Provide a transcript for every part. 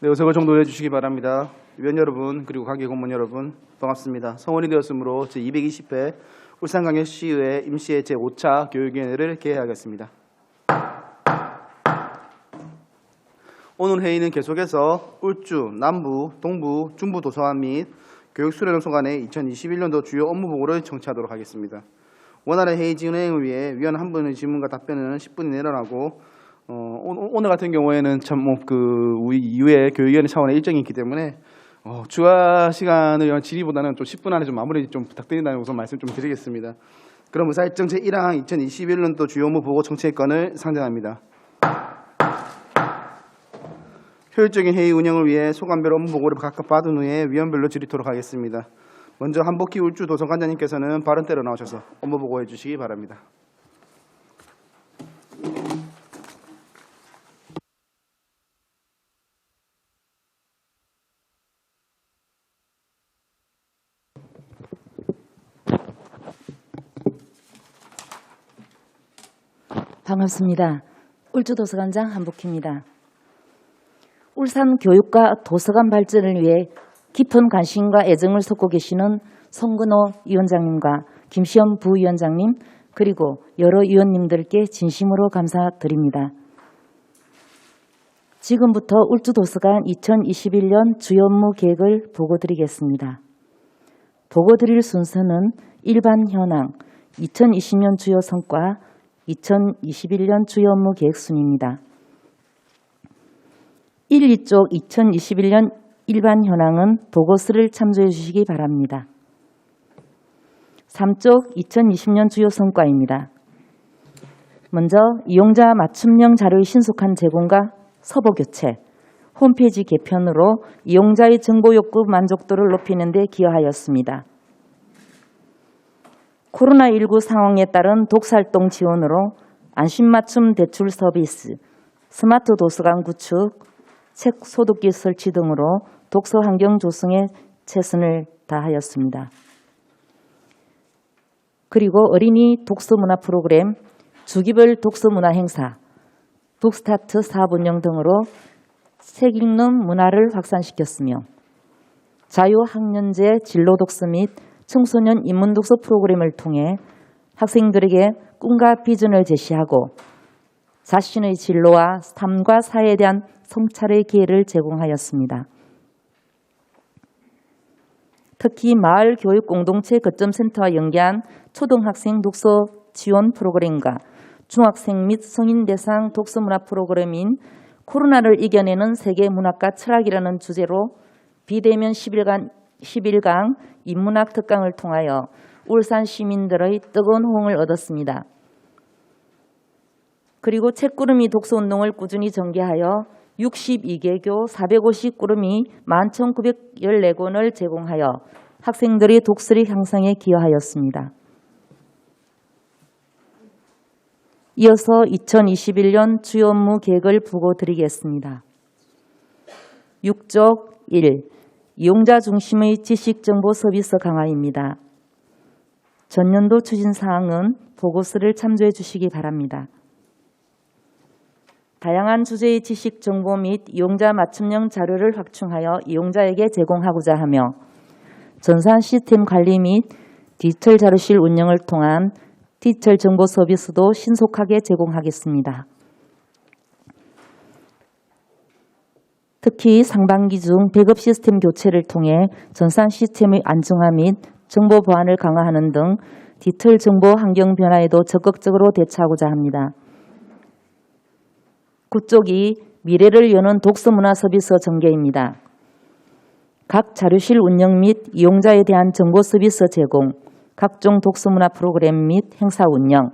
네, 의석을 정돈해 주시기 바랍니다. 위원 여러분 그리고 관계 공무원 여러분 반갑습니다. 성원이 되었으므로 제220회 울산광역시의회 임시회 제5차 교육위원회를 개회하겠습니다. 오늘 회의는 계속해서 울주, 남부, 동부, 중부 도서관 및 교육수련소관의 2021년도 주요 업무 보고를 청취하도록 하겠습니다. 원활한 회의 진행을 위해 위원 한 분의 질문과 답변은 10분이 내려나고 오늘 같은 경우에는 참 우리 이후에 교육위원회 차원의 일정이 있기 때문에 추가 시간을 위한 질의보다는 좀 10분 안에 좀 마무리 좀 부탁드린다는 우선 말씀 좀 드리겠습니다. 그럼 의사일정 제1항 2021년도 주요 업무 보고 청취건을 상정합니다. 효율적인 회의 운영을 위해 소관별 업무 보고를 각각 받은 후에 위원별로 질의토록 하겠습니다. 먼저 한복희 울주 도서관장님께서는 발언대로 나오셔서 업무 보고해 주시기 바랍니다. 반갑습니다. 울주도서관장 한복희입니다. 울산 교육과 도서관 발전을 위해 깊은 관심과 애정을 쏟고 계시는 송근호 위원장님과 김시현 부위원장님 그리고 여러 위원님들께 진심으로 감사드립니다. 지금부터 울주도서관 2021년 주요 업무 계획을 보고드리겠습니다. 보고드릴 순서는 일반 현황, 2020년 주요 성과, 2021년 주요 업무 계획 순입니다. 1, 2쪽 2021년 일반 현황은 보고서를 참조해 주시기 바랍니다. 3쪽 2020년 주요 성과입니다. 먼저 이용자 맞춤형 자료의 신속한 제공과 서버 교체, 홈페이지 개편으로 이용자의 정보 욕구 만족도를 높이는 데 기여하였습니다. 코로나19 상황에 따른 독서활동 지원으로 안심맞춤 대출 서비스, 스마트 도서관 구축, 책 소독기 설치 등으로 독서 환경 조성에 최선을 다하였습니다. 그리고 어린이 독서 문화 프로그램, 주기별 독서 문화 행사, 북스타트 사업 운영 등으로 책 읽는 문화를 확산시켰으며 자유학년제 진로 독서 및 청소년 인문 독서 프로그램을 통해 학생들에게 꿈과 비전을 제시하고 자신의 진로와 삶과 사회에 대한 성찰의 기회를 제공하였습니다. 특히 마을 교육 공동체 거점센터와 연계한 초등학생 독서 지원 프로그램과 중학생 및 성인 대상 독서 문화 프로그램인 코로나를 이겨내는 세계 문학과 철학이라는 주제로 비대면 11강 인문학 특강을 통하여 울산 시민들의 뜨거운 호응을 얻었습니다. 그리고 책구름이 독서운동을 꾸준히 전개하여 62개교 450구름이 11,914권을 제공하여 학생들의 독서력 향상에 기여하였습니다. 이어서 2021년 주요 업무 계획을 보고드리겠습니다. 6쪽 1. 이용자 중심의 지식정보 서비스 강화입니다. 전년도 추진사항은 보고서를 참조해 주시기 바랍니다. 다양한 주제의 지식정보 및 이용자 맞춤형 자료를 확충하여 이용자에게 제공하고자 하며 전산 시스템 관리 및 디지털 자료실 운영을 통한 디지털 정보 서비스도 신속하게 제공하겠습니다. 특히 상반기 중 백업 시스템 교체를 통해 전산 시스템의 안정화 및 정보 보안을 강화하는 등 디지털 정보 환경 변화에도 적극적으로 대처하고자 합니다. 9쪽이 미래를 여는 독서문화 서비스 전개입니다. 각 자료실 운영 및 이용자에 대한 정보 서비스 제공, 각종 독서문화 프로그램 및 행사 운영,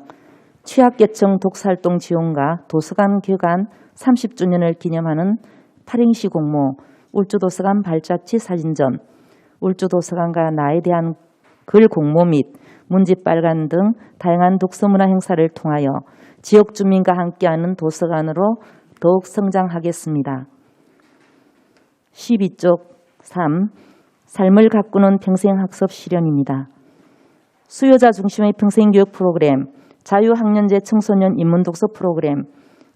취약계층 독서활동 지원과 도서관 개관 30주년을 기념하는 8행시 공모, 울주도서관 발자취 사진전, 울주도서관과 나에 대한 글 공모 및 문집발간 등 다양한 독서문화 행사를 통하여 지역 주민과 함께하는 도서관으로 더욱 성장하겠습니다. 12쪽 3. 삶을 가꾸는 평생학습 실현입니다. 수요자 중심의 평생교육 프로그램, 자유학년제 청소년 인문독서 프로그램,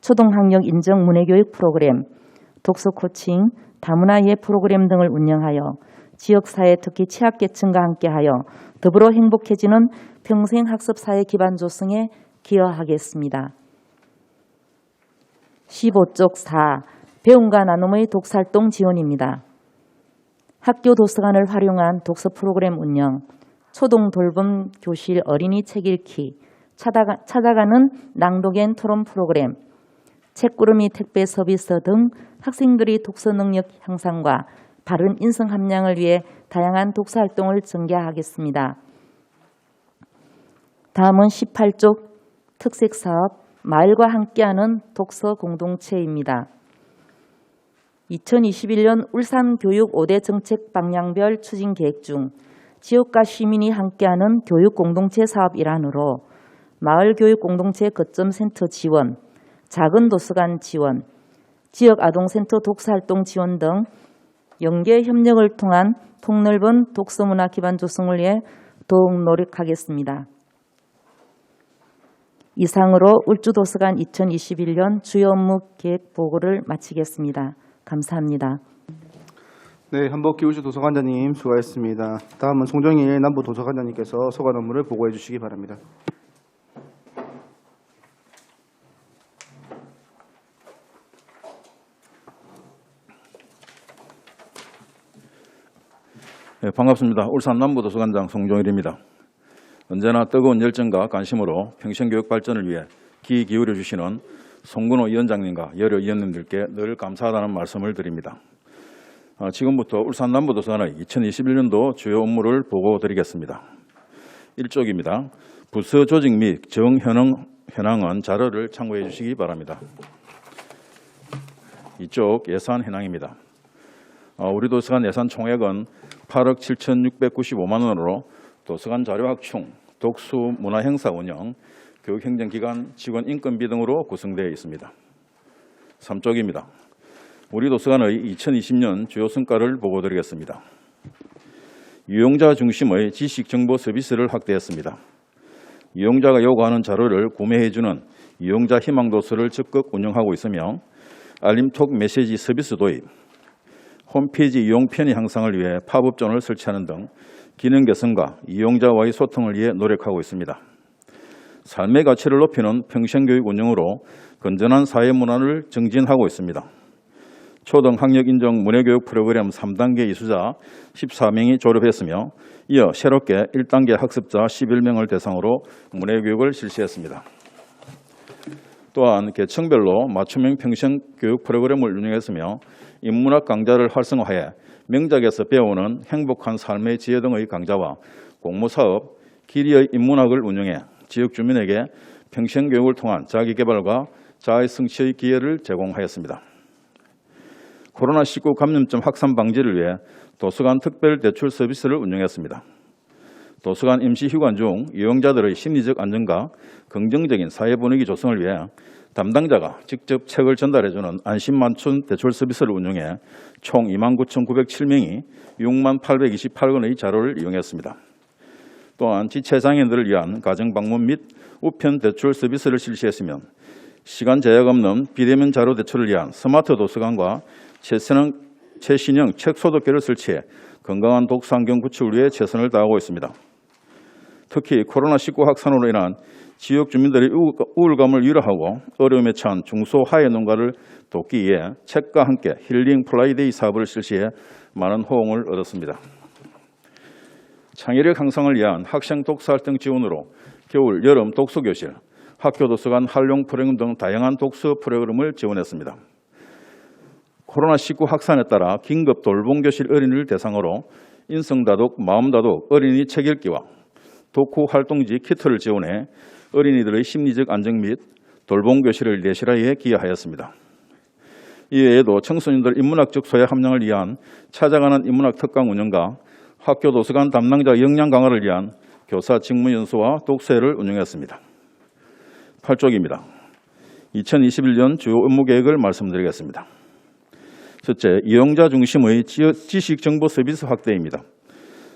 초등학력 인정 문해교육 프로그램, 독서 코칭, 다문화 예해 프로그램 등을 운영하여 지역사회 특히 취약계층과 함께하여 더불어 행복해지는 평생학습사회 기반 조성에 기여하겠습니다. 15쪽 4. 배움과 나눔의 독서활동 지원입니다. 학교 도서관을 활용한 독서 프로그램 운영, 초등 돌봄 교실 어린이 책 읽기, 찾아가는 낭독앤 토론 프로그램, 책구름이 택배 서비스 등 학생들의 독서 능력 향상과 바른 인성 함량을 위해 다양한 독서 활동을 전개하겠습니다. 다음은 18쪽 특색사업 마을과 함께하는 독서 공동체입니다. 2021년 울산교육 5대 정책 방향별 추진 계획 중 지역과 시민이 함께하는 교육 공동체 사업 일환으로 마을 교육 공동체 거점센터 지원, 작은 도서관 지원, 지역 아동센터 독서활동 지원 등 연계 협력을 통한 폭넓은 독서문화 기반 조성을 위해 더욱 노력하겠습니다. 이상으로 울주도서관 2021년 주요 업무 계획 보고를 마치겠습니다. 감사합니다. 네, 한복기 울주도서관장님 수고하셨습니다. 다음은 송정일 남부도서관장님께서 소관 업무를 보고해 주시기 바랍니다. 네, 반갑습니다. 울산 남부도서관장 송정일입니다. 언제나 뜨거운 열정과 관심으로 평생교육 발전을 위해 기 기울여 주시는 송근호 위원장님과 여러 위원님들께 늘 감사하다는 말씀을 드립니다. 지금부터 울산 남부도서관의 2021년도 주요 업무를 보고드리겠습니다. 1쪽입니다. 부서 조직 및 정현황은 자료를 참고해 주시기 바랍니다. 2쪽 예산 현황입니다. 우리 도서관 예산 총액은 8억 7,695만 원으로 도서관 자료 확충, 독서 문화 행사 운영, 교육행정기관 직원 인건비 등으로 구성되어 있습니다. 3쪽입니다. 우리 도서관의 2020년 주요 성과를 보고드리겠습니다. 이용자 중심의 지식정보 서비스를 확대했습니다. 이용자가 요구하는 자료를 구매해주는 이용자 희망도서를 적극 운영하고 있으며 알림톡 메시지 서비스 도입, 홈페이지 이용 편의 향상을 위해 팝업존을 설치하는 등 기능 개선과 이용자와의 소통을 위해 노력하고 있습니다. 삶의 가치를 높이는 평생교육 운영으로 건전한 사회문화를 정진하고 있습니다. 초등 학력 인정 문해교육 프로그램 3단계 이수자 14명이 졸업했으며 이어 새롭게 1단계 학습자 11명을 대상으로 문해교육을 실시했습니다. 또한 계층별로 맞춤형 평생교육 프로그램을 운영했으며 인문학 강좌를 활성화해 명작에서 배우는 행복한 삶의 지혜 등의 강좌와 공모사업, 길이의 인문학을 운영해 지역 주민에게 평생교육을 통한 자기개발과 자아 성취의 기회를 제공하였습니다. 코로나19 감염증 확산 방지를 위해 도서관 특별 대출 서비스를 운영했습니다. 도서관 임시 휴관 중 이용자들의 심리적 안정과 긍정적인 사회 분위기 조성을 위해 담당자가 직접 책을 전달해주는 안심맞춤 대출 서비스를 운영해 총 29,907명이 6828건의 자료를 이용했습니다. 또한 지체장애인들을 위한 가정방문 및 우편 대출 서비스를 실시했으며 시간 제약 없는 비대면 자료 대출을 위한 스마트 도서관과 최신형 책 소독기를 설치해 건강한 독서 환경 구축을 위해 최선을 다하고 있습니다. 특히 코로나19 확산으로 인한 지역 주민들의 우울감을 위로하고 어려움에 처한 중소하해 농가를 돕기 위해 책과 함께 힐링 플라이데이 사업을 실시해 많은 호응을 얻었습니다. 창의력 향상을 위한 학생 독서활동 지원으로 겨울, 여름 독서교실, 학교 도서관 활용 프로그램 등 다양한 독서 프로그램을 지원했습니다. 코로나19 확산에 따라 긴급 돌봄교실 어린이를 대상으로 인성다독, 마음다독, 어린이 책 읽기와 독후 활동지 키트를 지원해 어린이들의 심리적 안정 및 돌봄교실을 내실화에 기여하였습니다. 이외에도 청소년들 인문학적 소외 함량을 위한 찾아가는 인문학 특강 운영과 학교 도서관 담당자 역량 강화를 위한 교사 직무연수와 독서회를 운영했습니다. 8쪽입니다. 2021년 주요 업무 계획을 말씀드리겠습니다. 첫째, 이용자 중심의 지식정보 서비스 확대입니다.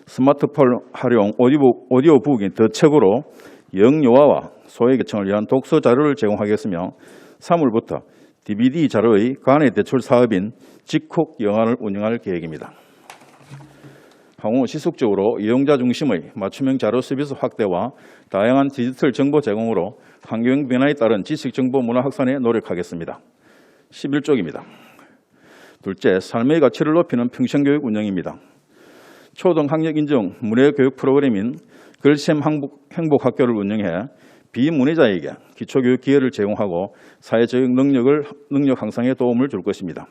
스마트폰 활용 오디오 북이 더 책으로 영유아와 소외계층을 위한 독서 자료를 제공하겠으며 3월부터 DVD 자료의 간의 대출 사업인 직콕 영화를 운영할 계획입니다. 향후 지속적으로 이용자 중심의 맞춤형 자료 서비스 확대와 다양한 디지털 정보 제공으로 환경 변화에 따른 지식정보 문화 확산에 노력하겠습니다. 11쪽입니다. 둘째, 삶의 가치를 높이는 평생교육 운영입니다. 초등학력 인정 문해교육 프로그램인 글쌤 행복학교를 운영해 비문해자에게 기초교육 기회를 제공하고 사회적 능력 향상에 도움을 줄 것입니다.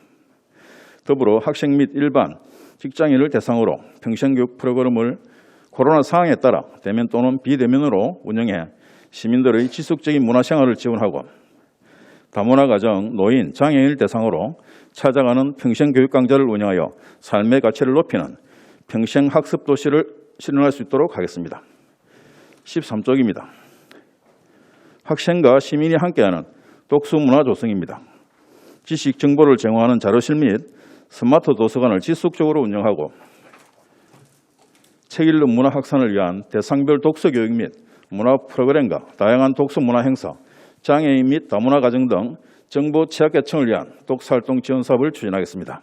더불어 학생 및 일반 직장인을 대상으로 평생교육 프로그램을 코로나 상황에 따라 대면 또는 비대면으로 운영해 시민들의 지속적인 문화생활을 지원하고 다문화 가정, 노인, 장애인을 대상으로 찾아가는 평생교육 강좌를 운영하여 삶의 가치를 높이는 평생학습 도시를 실현할 수 있도록 하겠습니다. 13쪽입니다. 학생과 시민이 함께하는 독서문화 조성입니다. 지식 정보를 제공하는 자료실 및 스마트 도서관을 지속적으로 운영하고 책 읽는 문화 확산을 위한 대상별 독서 교육 및 문화 프로그램과 다양한 독서 문화 행사, 장애인 및 다문화 가정 등 정보 취약계층을 위한 독서활동 지원 사업을 추진하겠습니다.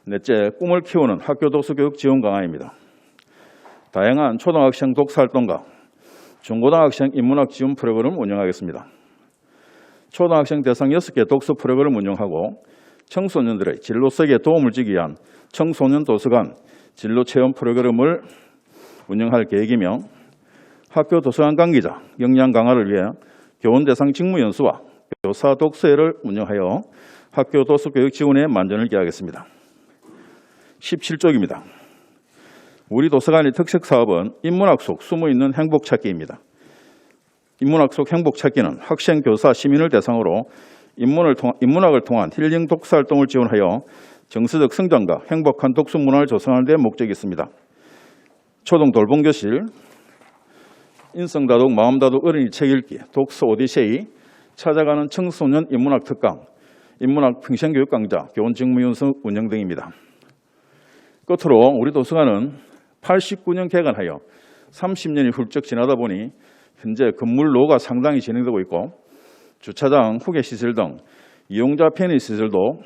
넷째, 꿈을 키우는 학교 독서교육 지원 강화입니다. 다양한 초등학생 독서활동과 중고등학생 인문학 지원 프로그램을 운영하겠습니다. 초등학생 대상 6개 독서 프로그램을 운영하고 청소년들의 진로 설계에 도움을 주기 위한 청소년 도서관 진로 체험 프로그램을 운영할 계획이며 학교 도서관 관계자 역량 강화를 위해 교원 대상 직무 연수와 교사 독서회를 운영하여 학교 도서교육 지원에 만전을 기하겠습니다. 17쪽입니다. 우리 도서관의 특색 사업은 인문학 속 숨어있는 행복찾기입니다. 인문학 속 행복찾기는 학생, 교사, 시민을 대상으로 인문학을 통한 힐링 독서활동을 지원하여 정서적 성장과 행복한 독서 문화를 조성하는 데 목적이 있습니다. 초등 돌봄교실, 인성다독, 마음다독, 어린이 책 읽기, 독서 오디세이, 찾아가는 청소년 인문학 특강, 인문학 평생교육 강좌, 교원 직무 연수 운영 등입니다. 끝으로 우리 도서관은 89년 개관하여 30년이 훌쩍 지나다 보니 현재 건물 노후가 상당히 진행되고 있고 주차장, 후계시설 등 이용자 편의 시설도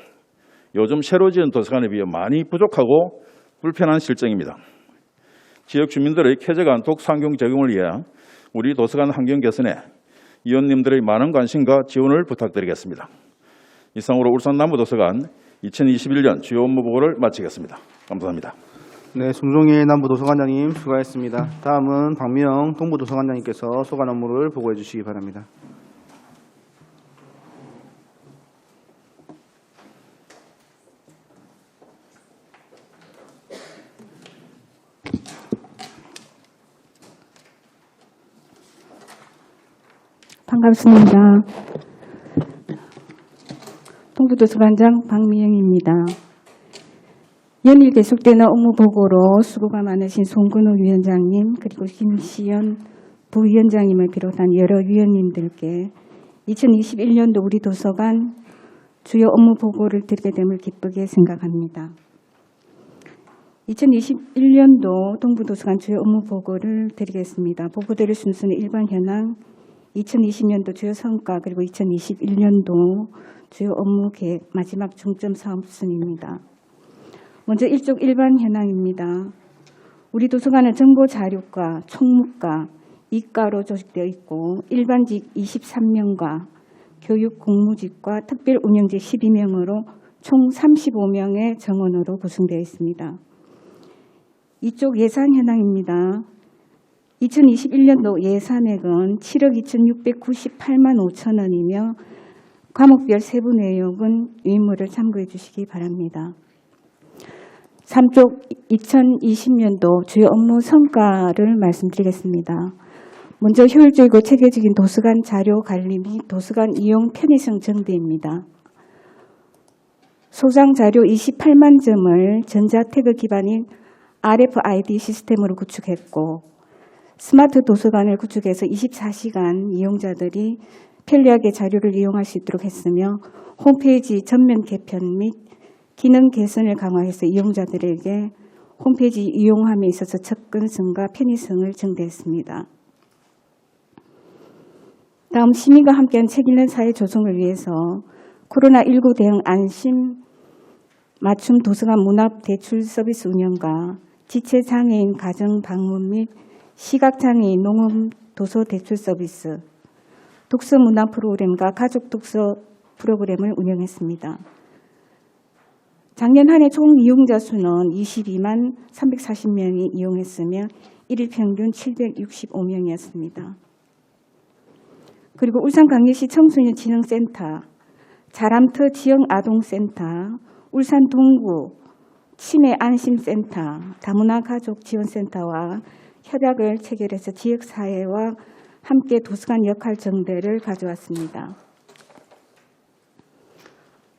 요즘 새로 지은 도서관에 비해 많이 부족하고 불편한 실정입니다. 지역 주민들의 쾌적한 독서 환경 제공을 위해 우리 도서관 환경 개선에 위원님들의 많은 관심과 지원을 부탁드리겠습니다. 이상으로 울산 남부도서관 2021년 주요 업무 보고를 마치겠습니다. 감사합니다. 네, 송종일 남부도서관장님 수고하셨습니다. 다음은 박미영 동부도서관장님께서 소관 업무를 보고해 주시기 바랍니다. 반갑습니다. 동부도서관장 박미영입니다. 연일 계속되는 업무 보고로 수고가 많으신 송근호 위원장님 그리고 김시연 부위원장님을 비롯한 여러 위원님들께 2021년도 우리 도서관 주요 업무 보고를 드리게 됨을 기쁘게 생각합니다. 2021년도 동부도서관 주요 업무 보고를 드리겠습니다. 보고드릴 순서는 일반 현황, 2020년도 주요 성과 그리고 2021년도 주요 업무 계획 마지막 중점 사업 순입니다. 먼저 1쪽 일반 현황입니다. 우리 도서관은 정보 자료과 총무과, 이과로 조직되어 있고 일반직 23명과 교육 공무직과 특별 운영직 12명으로 총 35명의 정원으로 구성되어 있습니다. 이쪽 예산 현황입니다. 2021년도 예산액은 7억 2,698만 5천 원이며 과목별 세부 내용은 위문을 참고해 주시기 바랍니다. 3쪽 2020년도 주요 업무 성과를 말씀드리겠습니다. 먼저 효율적이고 체계적인 도서관 자료 관리 및 도서관 이용 편의성 증대입니다. 소장 자료 28만 점을 전자태그 기반인 RFID 시스템으로 구축했고 스마트 도서관을 구축해서 24시간 이용자들이 편리하게 자료를 이용할 수 있도록 했으며 홈페이지 전면 개편 및 기능 개선을 강화해서 이용자들에게 홈페이지 이용함에 있어서 접근성과 편의성을 증대했습니다. 다음 시민과 함께한 책 읽는 사회 조성을 위해서 코로나19 대응 안심 맞춤 도서관 문합 대출 서비스 운영과 지체장애인 가정 방문 및 시각장애인 농업 도서 대출 서비스, 독서 문화 프로그램과 가족 독서 프로그램을 운영했습니다. 작년 한 해 총 이용자 수는 22만 340명이 이용했으며 일일 평균 765명이었습니다. 그리고 울산광역시 청소년진흥센터, 자람터 지역아동센터, 울산 동구 치매안심센터, 다문화가족지원센터와 협약을 체결해서 지역사회와 함께 도서관 역할 정대를 가져왔습니다.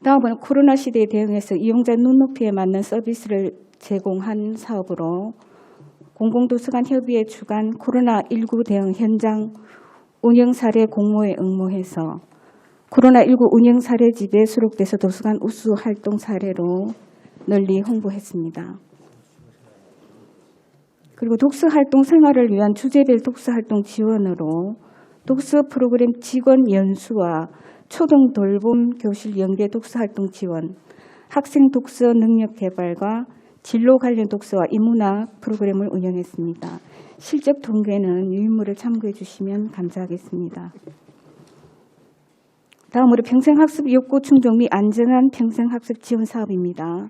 다음은 코로나 시대에 대응해서 이용자 눈높이에 맞는 서비스를 제공한 사업으로 공공도서관 협의회 주관 코로나19 대응 현장 운영 사례 공모에 응모해서 코로나19 운영 사례집에 수록돼서 도서관 우수 활동 사례로 널리 홍보했습니다. 그리고 독서 활동 생활을 위한 주제별 독서 활동 지원으로 독서 프로그램 직원 연수와 초등 돌봄 교실 연계 독서 활동 지원, 학생 독서 능력 개발과 진로 관련 독서와 인문학 프로그램을 운영했습니다. 실적 통계는 유인물을 참고해 주시면 감사하겠습니다. 다음으로 평생학습 욕구 충족 및 안정한 평생학습 지원 사업입니다.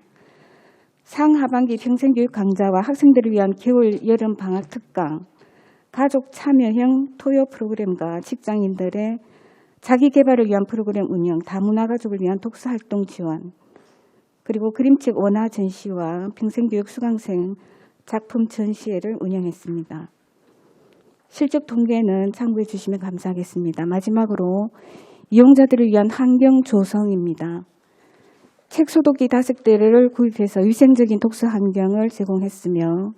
상하반기 평생교육 강좌와 학생들을 위한 겨울 여름 방학 특강, 가족 참여형 토요 프로그램과 직장인들의 자기 개발을 위한 프로그램 운영, 다문화 가족을 위한 독서 활동 지원, 그리고 그림책 원화 전시와 평생교육 수강생 작품 전시회를 운영했습니다. 실적 통계는 참고해 주시면 감사하겠습니다. 마지막으로 이용자들을 위한 환경 조성입니다. 책 소독기 5대를 구입해서 위생적인 독서 환경을 제공했으며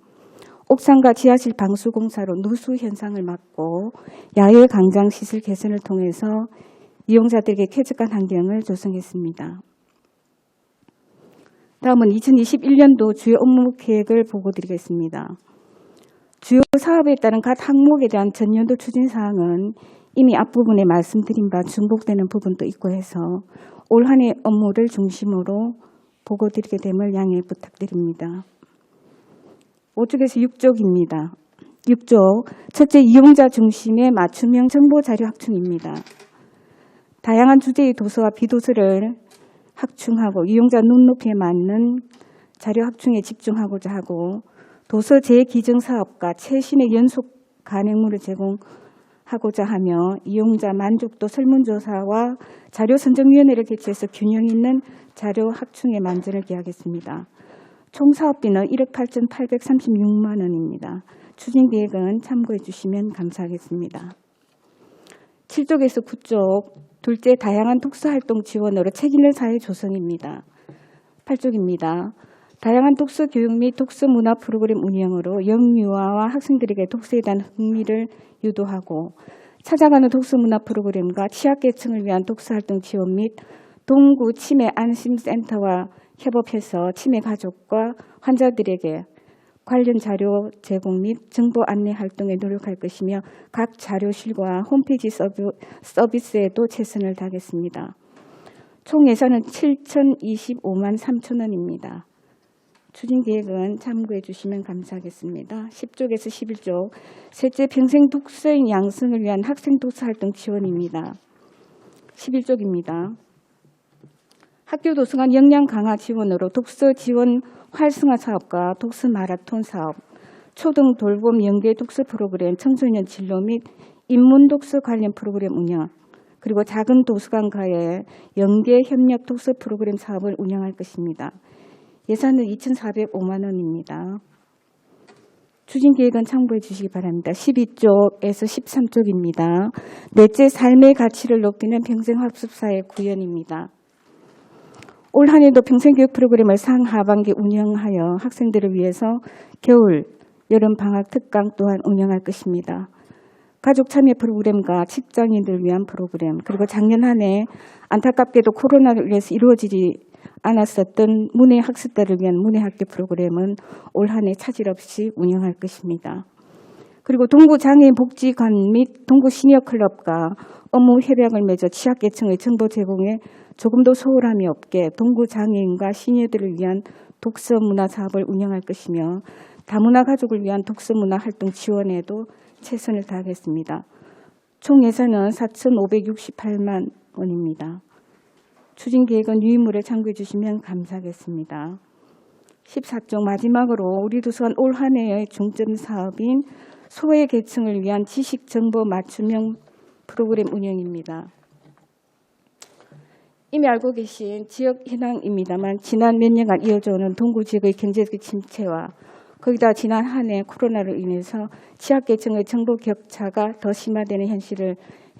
옥상과 지하실 방수 공사로 누수 현상을 막고 야외 강장 시설 개선을 통해서 이용자들에게 쾌적한 환경을 조성했습니다. 다음은 2021년도 주요 업무 계획을 보고드리겠습니다. 주요 사업에 따른 각 항목에 대한 전년도 추진사항은 이미 앞부분에 말씀드린 바 중복되는 부분도 있고 해서 올 한 해 업무를 중심으로 보고드리게 됨을 양해 부탁드립니다. 5쪽에서 6쪽입니다. 6쪽, 첫째 이용자 중심의 맞춤형 정보자료 확충입니다. 다양한 주제의 도서와 비도서를 확충하고 이용자 눈높이에 맞는 자료 확충에 집중하고자 하고 도서 재기증 사업과 최신의 연속 간행물을 제공하고자 하며 이용자 만족도 설문조사와 자료선정위원회를 개최해서 균형 있는 자료 확충에 만전을 기하겠습니다. 총 사업비는 1억 8,836만 원입니다. 추진계획은 참고해 주시면 감사하겠습니다. 7쪽에서 9쪽, 둘째 다양한 독서활동 지원으로 책 읽는 사회 조성입니다. 8쪽입니다. 다양한 독서 교육 및 독서 문화 프로그램 운영으로 영유아와 학생들에게 독서에 대한 흥미를 유도하고 찾아가는 독서 문화 프로그램과 취약계층을 위한 독서활동 지원 및 동구 치매 안심센터와 협업해서 치매 가족과 환자들에게 관련 자료 제공 및 정보 안내 활동에 노력할 것이며 각 자료실과 홈페이지 서비스에도 최선을 다하겠습니다. 총 예산은 7,025만 3천 원입니다. 추진계획은 참고해 주시면 감사하겠습니다. 10쪽에서 11쪽, 셋째 평생 독서인 양성을 위한 학생 독서활동 지원입니다. 11쪽입니다. 학교 도서관 역량 강화 지원으로 독서 지원 활성화 사업과 독서 마라톤 사업, 초등 돌봄 연계 독서 프로그램, 청소년 진로 및 인문 독서 관련 프로그램 운영, 그리고 작은 도서관과의 연계 협력 독서 프로그램 사업을 운영할 것입니다. 예산은 2,405만 원입니다. 추진계획은 참고해 주시기 바랍니다. 12쪽에서 13쪽입니다. 넷째 삶의 가치를 높이는 평생학습사의 구현입니다. 올 한 해도 평생교육 프로그램을 상하반기 운영하여 학생들을 위해서 겨울, 여름 방학 특강 또한 운영할 것입니다. 가족 참여 프로그램과 직장인들을 위한 프로그램, 그리고 작년 한 해 안타깝게도 코로나로 인해서 이루어지지 않았었던 문해 학습자를 위한 문해학교 프로그램은 올 한 해 차질 없이 운영할 것입니다. 그리고 동구장애인 복지관 및 동구 시니어클럽과 업무 협약을 맺어 취약계층의 정보 제공에 조금도 소홀함이 없게 동구장애인과 시니어들을 위한 독서문화 사업을 운영할 것이며 다문화 가족을 위한 독서문화 활동 지원에도 최선을 다하겠습니다. 총 예산은 4,568만 원입니다. 추진 계획은 유인물에 참고해 주시면 감사하겠습니다. 14쪽 마지막으로 우리 도서관 올 한 해의 중점 사업인 소외 계층을 위한 지식 정보 맞춤형 프로그램 운영입니다. 이미 알고 계신 지역 현황입니다만 지난 몇 년간 이어져 오는 동구 지역의 경제적 침체와 거기다 지난 한 해 코로나로 인해서 취약계층의 정보 격차가 더 심화되는 현실을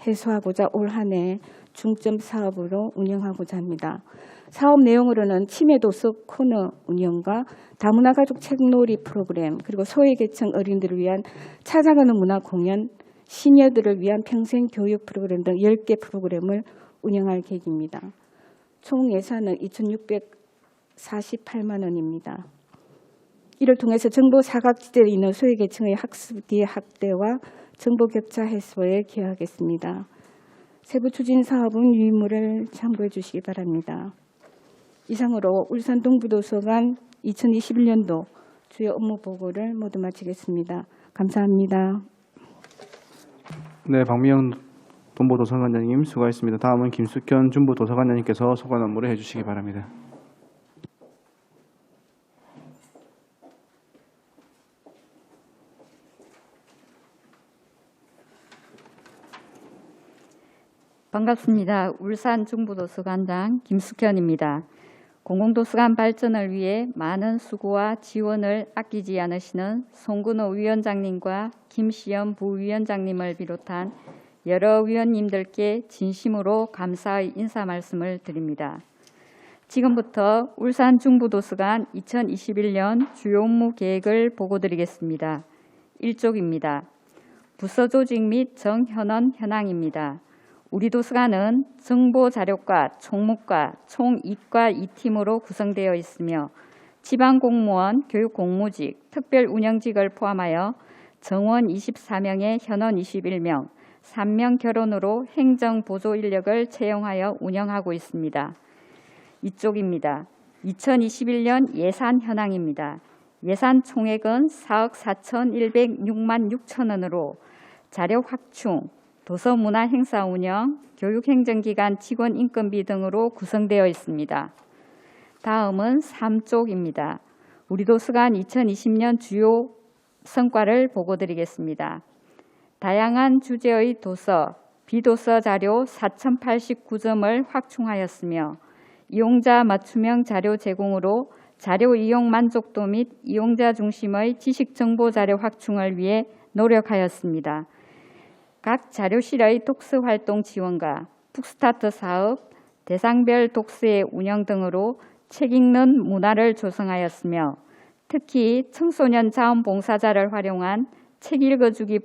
해소하고자 올 한 해 중점 사업으로 운영하고자 합니다. 사업 내용으로는 치매도서 코너 운영과 다문화 가족 책놀이 프로그램, 그리고 소외계층 어린이들을 위한 찾아가는 문화 공연, 시니어들을 위한 평생 교육 프로그램 등 10개 프로그램을 운영할 계획입니다. 총 예산은 2,648만 원입니다. 이를 통해서 정보 사각지대에 있는 소외계층의 학습 뒤의 학대와 정보 격차 해소에 기여하겠습니다. 세부 추진 사업은 유인물을 참고해 주시기 바랍니다. 이상으로 울산 동부도서관 2021년도 주요 업무 보고를 모두 마치겠습니다. 감사합니다. 네, 박미영 동부도서관장님 수고하셨습니다. 다음은 김숙현 중부도서관장님께서 소관 업무를 해주시기 바랍니다. 반갑습니다. 울산 중부도서관장 김숙현입니다. 공공도서관 발전을 위해 많은 수고와 지원을 아끼지 않으시는 송근호 위원장님과 김시연 부위원장님을 비롯한 여러 위원님들께 진심으로 감사의 인사 말씀을 드립니다. 지금부터 울산 중부도서관 2021년 주요 업무 계획을 보고드리겠습니다. 1쪽입니다. 부서 조직 및 정현원 현황입니다. 우리 도서관은 정보자료과 총무과 총 2과 2팀으로 구성되어 있으며 지방공무원, 교육공무직, 특별운영직을 포함하여 정원 24명에 현원 21명, 3명 결혼으로 행정보조 인력을 채용하여 운영하고 있습니다. 이쪽입니다. 2021년 예산 현황입니다. 예산 총액은 4억 4,106만 6천 원으로 자료 확충, 도서문화 행사 운영, 교육행정기관 직원 인건비 등으로 구성되어 있습니다. 다음은 3쪽입니다. 우리 도서관 2020년 주요 성과를 보고드리겠습니다. 다양한 주제의 도서, 비도서 자료 4,089점을 확충하였으며 이용자 맞춤형 자료 제공으로 자료 이용 만족도 및 이용자 중심의 지식정보 자료 확충을 위해 노력하였습니다. 각 자료실의 독서활동 지원과 북스타트 사업, 대상별 독서의 운영 등으로 책 읽는 문화를 조성하였으며 특히 청소년 자원봉사자를 활용한 책 읽어주기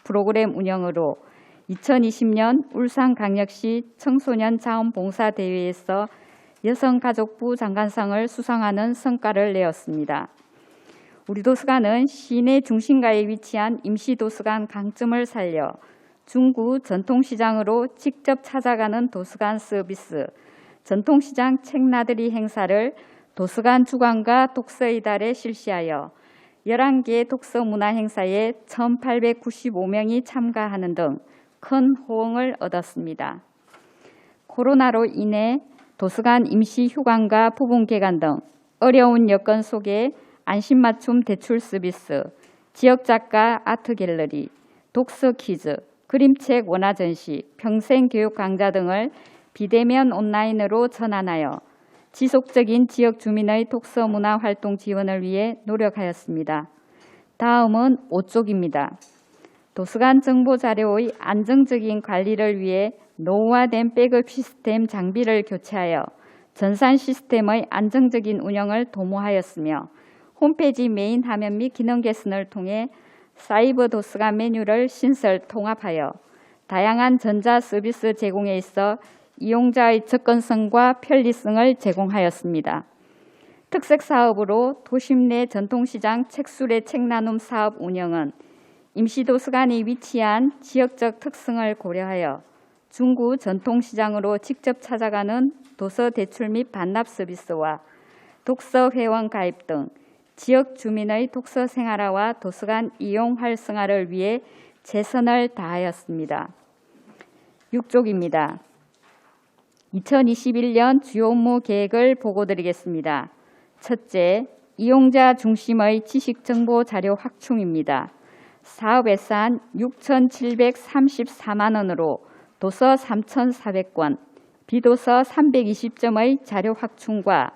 프로그램 운영으로 2020년 울산광역시 청소년 자원봉사대회에서 여성가족부 장관상을 수상하는 성과를 내었습니다. 우리 도서관은 시내 중심가에 위치한 임시도서관 강점을 살려 중구 전통시장으로 직접 찾아가는 도서관 서비스, 전통시장 책나들이 행사를 도서관 주관과 독서의 달에 실시하여 11개 독서 문화 행사에 1,895명이 참가하는 등 큰 호응을 얻었습니다. 코로나로 인해 도서관 임시 휴관과 부분 개관 등 어려운 여건 속에 안심맞춤 대출 서비스, 지역작가 아트갤러리, 독서 퀴즈, 그림책 원화 전시, 평생교육 강좌 등을 비대면 온라인으로 전환하여 지속적인 지역 주민의 독서 문화 활동 지원을 위해 노력하였습니다. 다음은 5쪽입니다. 도서관 정보 자료의 안정적인 관리를 위해 노후화된 백업 시스템 장비를 교체하여 전산 시스템의 안정적인 운영을 도모하였으며 홈페이지 메인 화면 및 기능 개선을 통해 사이버 도서관 메뉴를 신설 통합하여 다양한 전자 서비스 제공에 있어 이용자의 접근성과 편리성을 제공하였습니다. 특색 사업으로 도심 내 전통시장 책수레 책나눔 사업 운영은 임시도서관이 위치한 지역적 특성을 고려하여 중구 전통시장으로 직접 찾아가는 도서 대출 및 반납 서비스와 독서 회원 가입 등 지역 주민의 독서 생활화와 도서관 이용 활성화를 위해 최선을 다하였습니다. 6쪽입니다. 2021년 주요 업무 계획을 보고드리겠습니다. 첫째, 이용자 중심의 지식 정보 자료 확충입니다. 사업 예산 6,734만 원으로 도서 3,400권, 비도서 320점의 자료 확충과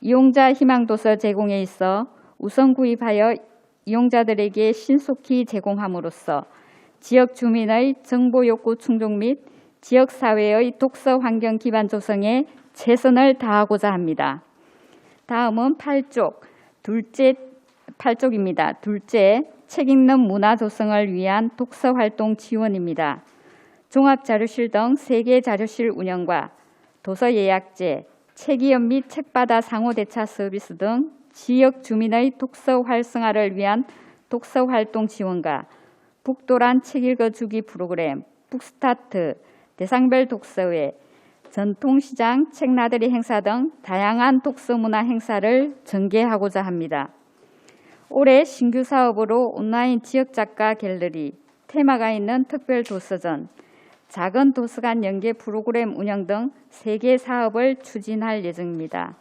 이용자 희망도서 제공에 있어 우선 구입하여 이용자들에게 신속히 제공함으로써 지역 주민의 정보 욕구 충족 및 지역사회의 독서 환경 기반 조성에 최선을 다하고자 합니다. 다음은 8쪽입니다. 둘째, 책 읽는 문화 조성을 위한 독서 활동 지원입니다. 종합자료실 등 3개 자료실 운영과 도서 예약제, 책이연 및 책받아 상호 대차 서비스 등 지역 주민의 독서 활성화를 위한 독서 활동 지원과 북도란 책 읽어주기 프로그램, 북스타트, 대상별 독서회, 전통시장 책나들이 행사 등 다양한 독서문화 행사를 전개하고자 합니다. 올해 신규 사업으로 온라인 지역작가 갤러리, 테마가 있는 특별 도서전, 작은 도서관 연계 프로그램 운영 등 3개 사업을 추진할 예정입니다.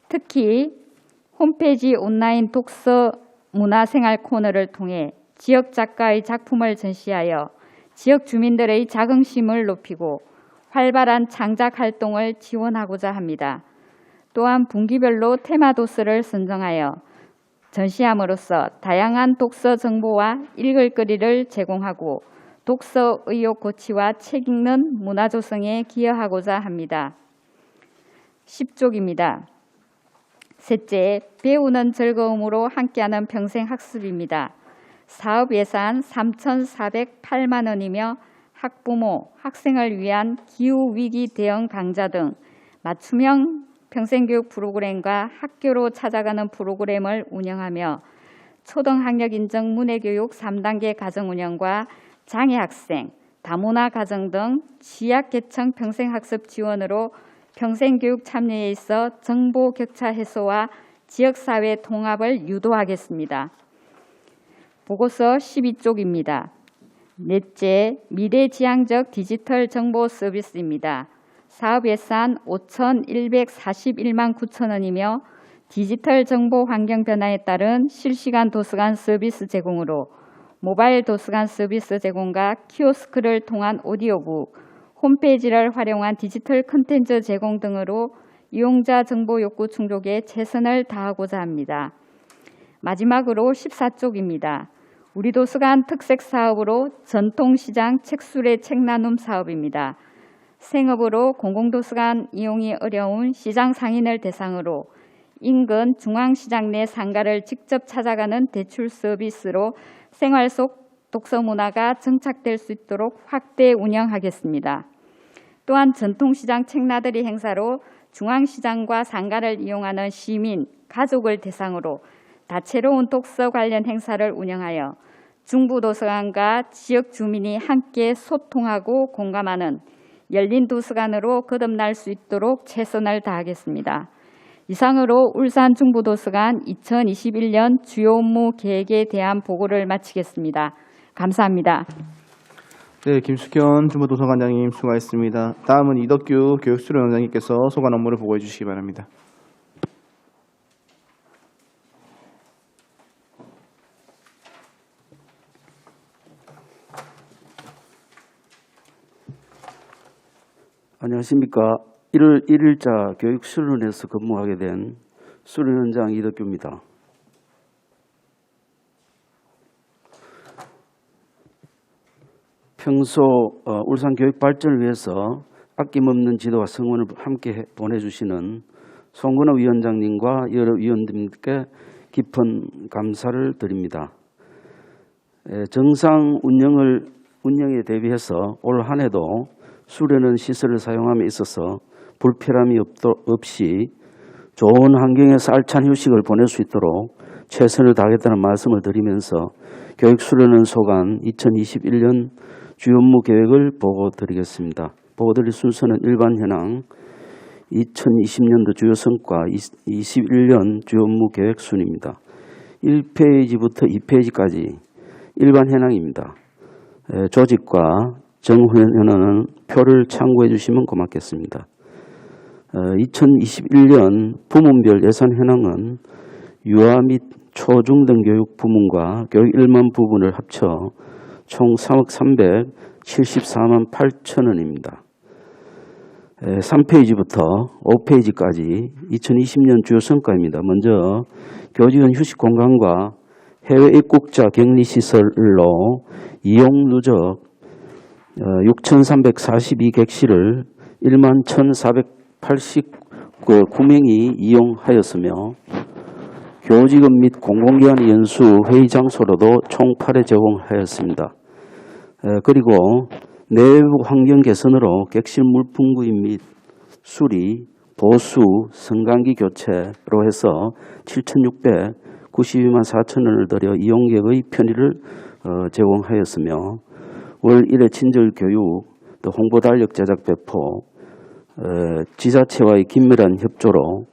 특히 홈페이지 온라인 독서 문화생활 코너를 통해 지역 작가의 작품을 전시하여 지역 주민들의 자긍심을 높이고 활발한 창작 활동을 지원하고자 합니다. 또한 분기별로 테마 도서를 선정하여 전시함으로써 다양한 독서 정보와 읽을거리를 제공하고 독서 의욕 고취와 책 읽는 문화 조성에 기여하고자 합니다. 10쪽입니다. 셋째, 배우는 즐거움으로 함께하는 평생학습입니다. 사업 예산 3,408만 원이며 학부모, 학생을 위한 기후위기 대응 강좌 등 맞춤형 평생교육 프로그램과 학교로 찾아가는 프로그램을 운영하며 초등학력 인정 문해교육 3단계 가정 운영과 장애학생, 다문화 가정 등 취약계층 평생학습 지원으로 평생교육 참여에 있어 정보 격차 해소와 지역사회 통합을 유도하겠습니다. 보고서 12쪽입니다. 넷째, 미래지향적 디지털 정보 서비스입니다. 사업 예산 5,141만 9천 원이며 디지털 정보 환경 변화에 따른 실시간 도서관 서비스 제공으로 모바일 도서관 서비스 제공과 키오스크를 통한 오디오북, 홈페이지를 활용한 디지털 콘텐츠 제공 등으로 이용자 정보 욕구 충족에 최선을 다하고자 합니다. 마지막으로 14쪽입니다. 우리 도서관 특색 사업으로 전통시장 책수레 책나눔 사업입니다. 생업으로 공공도서관 이용이 어려운 시장 상인을 대상으로 인근 중앙시장 내 상가를 직접 찾아가는 대출 서비스로 생활 속 독서 문화가 정착될 수 있도록 확대 운영하겠습니다. 또한 전통시장 책나들이 행사로 중앙시장과 상가를 이용하는 시민, 가족을 대상으로 다채로운 독서 관련 행사를 운영하여 중부도서관과 지역 주민이 함께 소통하고 공감하는 열린 도서관으로 거듭날 수 있도록 최선을 다하겠습니다. 이상으로 울산 중부도서관 2021년 주요 업무 계획에 대한 보고를 마치겠습니다. 감사합니다. 네, 김숙현 중부도서관장님 수고하셨습니다. 다음은 이덕규 교육수련원장님께서 소관 업무를 보고해 주시기 바랍니다. 안녕하십니까. 1월 1일자 교육수련원에서 근무하게 된 수련원장 이덕규입니다. 평소 울산 교육 발전을 위해서 아낌없는 지도와 성원을 함께 보내주시는 송근호 위원장님과 여러 위원님께 깊은 감사를 드립니다. 정상 운영에 대비해서 올 한 해도 수련원 시설을 사용함에 있어서 불편함이 없이 좋은 환경에서 알찬 휴식을 보낼 수 있도록 최선을 다하겠다는 말씀을 드리면서 교육수련원 소관 2021년 주요 업무 계획을 보고드리겠습니다. 보고드릴 순서는 일반 현황, 2020년도 주요 성과, 21년 주요 업무 계획 순입니다. 1페이지부터 2페이지까지 일반 현황입니다. 조직과 정현황은 표를 참고해 주시면 고맙겠습니다. 2021년 부문별 예산 현황은 유아 및 초중등 교육 부문과 교육 1만 부분을 합쳐 총 3억 374만 8천 원입니다. 3페이지부터 5페이지까지 2020년 주요 성과입니다. 먼저 교직원 휴식 공간과 해외 입국자 격리시설로 이용 누적 6,342객실을 1만 1,489명이 이용하였으며 교직원 및 공공기관 연수 회의 장소로도 총 8회 제공하였습니다. 그리고 내부 환경 개선으로 객실 물품 구입 및 수리, 보수, 성강기 교체로 해서 7,692만 4천 원을 들여 이용객의 편의를 제공하였으며 월 1회 친절 교육, 또 홍보 달력 제작 배포, 지자체와의 긴밀한 협조로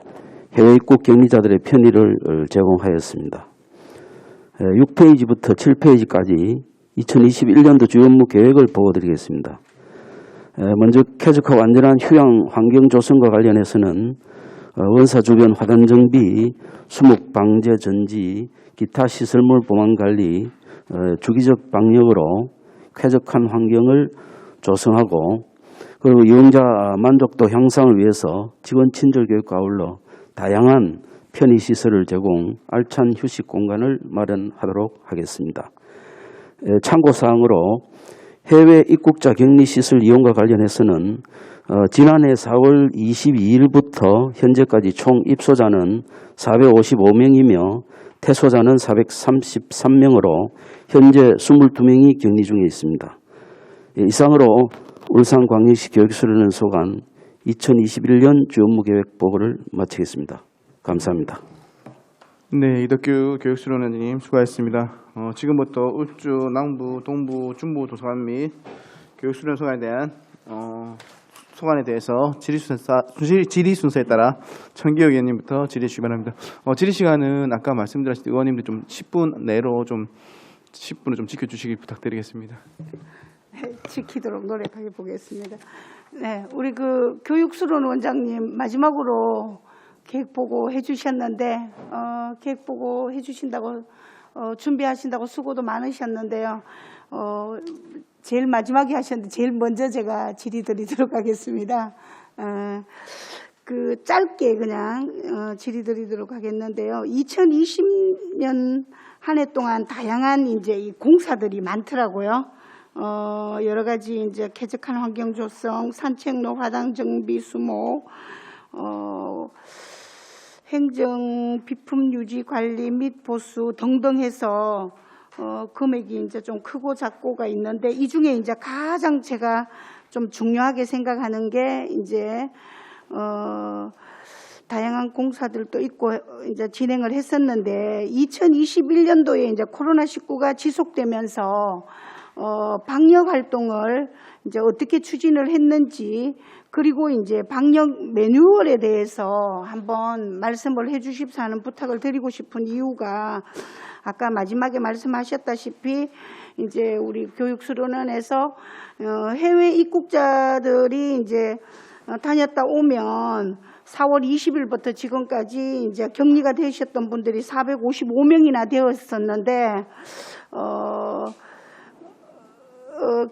해외 입국 격리자들의 편의를 제공하였습니다. 6페이지부터 7페이지까지 2021년도 주요 업무 계획을 보고드리겠습니다. 먼저 쾌적하고 안전한 휴양 환경 조성과 관련해서는 원사 주변 화단 정비, 수목 방제 전지, 기타 시설물 보안 관리, 주기적 방역으로 쾌적한 환경을 조성하고 그리고 이용자 만족도 향상을 위해서 직원 친절 교육과 아울러 다양한 편의시설을 제공, 알찬 휴식 공간을 마련하도록 하겠습니다. 참고사항으로 해외 입국자 격리시설 이용과 관련해서는 지난해 4월 22일부터 현재까지 총 입소자는 455명이며 퇴소자는 433명으로 현재 22명이 격리 중에 있습니다. 이상으로 울산광역시 교육수련원 소관 2021년 주 업무 계획 보고를 마치겠습니다. 감사합니다. 네, 이덕규 교육수련원님 수고하셨습니다. 지금부터 울주, 남부, 동부, 중부 도서관 및 교육수련 소관에 대한 소관에 대해서 질의 순서에 따라 천기혁 의원님부터 질의 주시기 바랍니다. 질의 시간은 아까 말씀드렸듯이 의원님들 좀 10분 내로 좀 10분을 좀 지켜주시기 부탁드리겠습니다. 네, 지키도록 노력해 보겠습니다. 네, 우리 그 교육수련 원장님 마지막으로 계획 보고 해주셨는데 계획 보고 해주신다고 준비하신다고 수고도 많으셨는데요. 제일 마지막에 하셨는데 제일 먼저 제가 질의 드리도록 하겠습니다. 그 짧게 그냥 질의 드리도록 하겠는데요. 2020년 한 해 동안 다양한 이제 이 공사들이 많더라고요. 여러 가지 이제 쾌적한 환경 조성, 산책로 화단 정비, 수목, 행정 비품 유지 관리 및 보수 등등 해서 금액이 이제 좀 크고 작고가 있는데 이 중에 이제 가장 제가 좀 중요하게 생각하는 게 이제 다양한 공사들도 있고 이제 진행을 했었는데 2021년도에 이제 코로나19가 지속되면서 방역 활동을 이제 어떻게 추진을 했는지 그리고 이제 방역 매뉴얼에 대해서 한번 말씀을 해주십사 하는 부탁을 드리고 싶은 이유가 아까 마지막에 말씀하셨다시피 이제 우리 교육수련원에서 해외 입국자들이 이제 다녔다 오면 4월 20일부터 지금까지 이제 격리가 되셨던 분들이 455명이나 되었었는데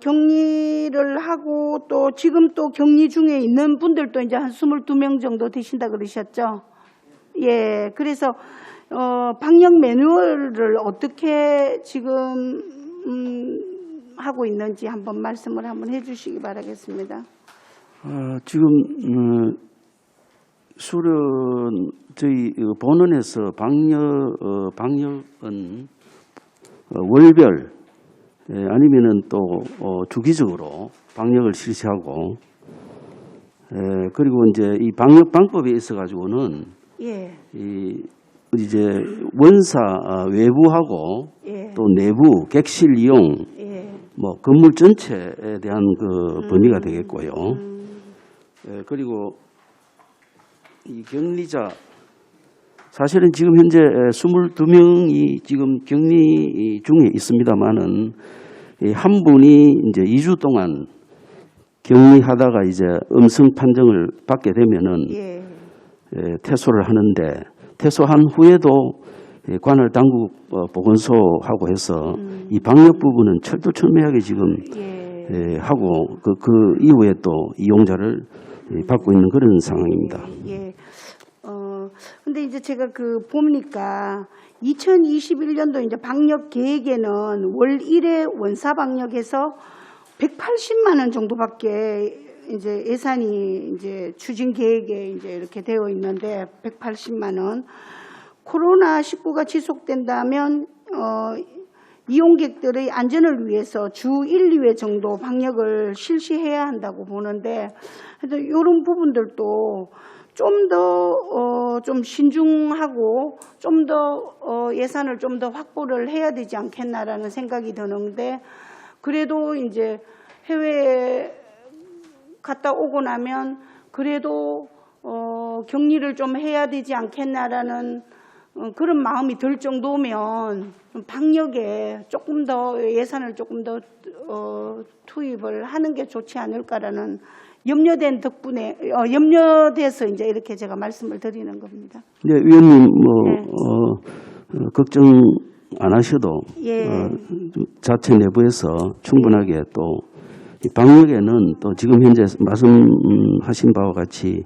격리를 하고 또 지금 또 격리 중에 있는 분들도 이제 한 22명 정도 되신다 그러셨죠? 예, 그래서 방역 매뉴얼을 어떻게 지금 하고 있는지 한번 말씀을 한번 해주시기 바라겠습니다. 지금 수련 저희 본원에서 방역은 월별 아니면은 또 주기적으로 방역을 실시하고 그리고 이제 이 방역 방법에 있어 가지고는 예. 이 이제 원사 외부하고 예. 또 내부 객실 이용 예. 뭐 건물 전체에 대한 그 범위가 되겠고요. 예, 그리고 이 격리자 사실은 지금 현재 22명이 지금 격리 중에 있습니다만은 한 분이 이제 2주 동안 격리하다가 이제 음성 판정을 받게 되면은 예. 퇴소를 하는데 퇴소한 후에도 관할 당국 보건소하고 해서 이 방역 부분은 철두철미하게 지금 하고 그 이후에 또 이용자를 받고 있는 그런 상황입니다. 예. 근데 이제 제가 보니까 2021년도 이제 방역 계획에는 월 1회 원사 방역에서 180만 원 정도밖에 이제 예산이 이제 추진 계획에 이제 이렇게 되어 있는데 180만 원. 코로나19가 지속된다면 이용객들의 안전을 위해서 주 1, 2회 정도 방역을 실시해야 한다고 보는데 이런 부분들도 좀 더 좀 신중하고 좀 더 예산을 좀 더 확보를 해야 되지 않겠나라는 생각이 드는데 그래도 이제 해외에 갔다 오고 나면 그래도 격리를 좀 해야 되지 않겠나라는 그런 마음이 들 정도면 방역에 조금 더 예산을 조금 더 투입을 하는 게 좋지 않을까라는 염려된 덕분에 염려돼서 이제 이렇게 제가 말씀을 드리는 겁니다. 네, 위원님 뭐 걱정 안 하셔도 예. 자체 내부에서 충분하게 또 이 방역에는 또 지금 현재 말씀하신 바와 같이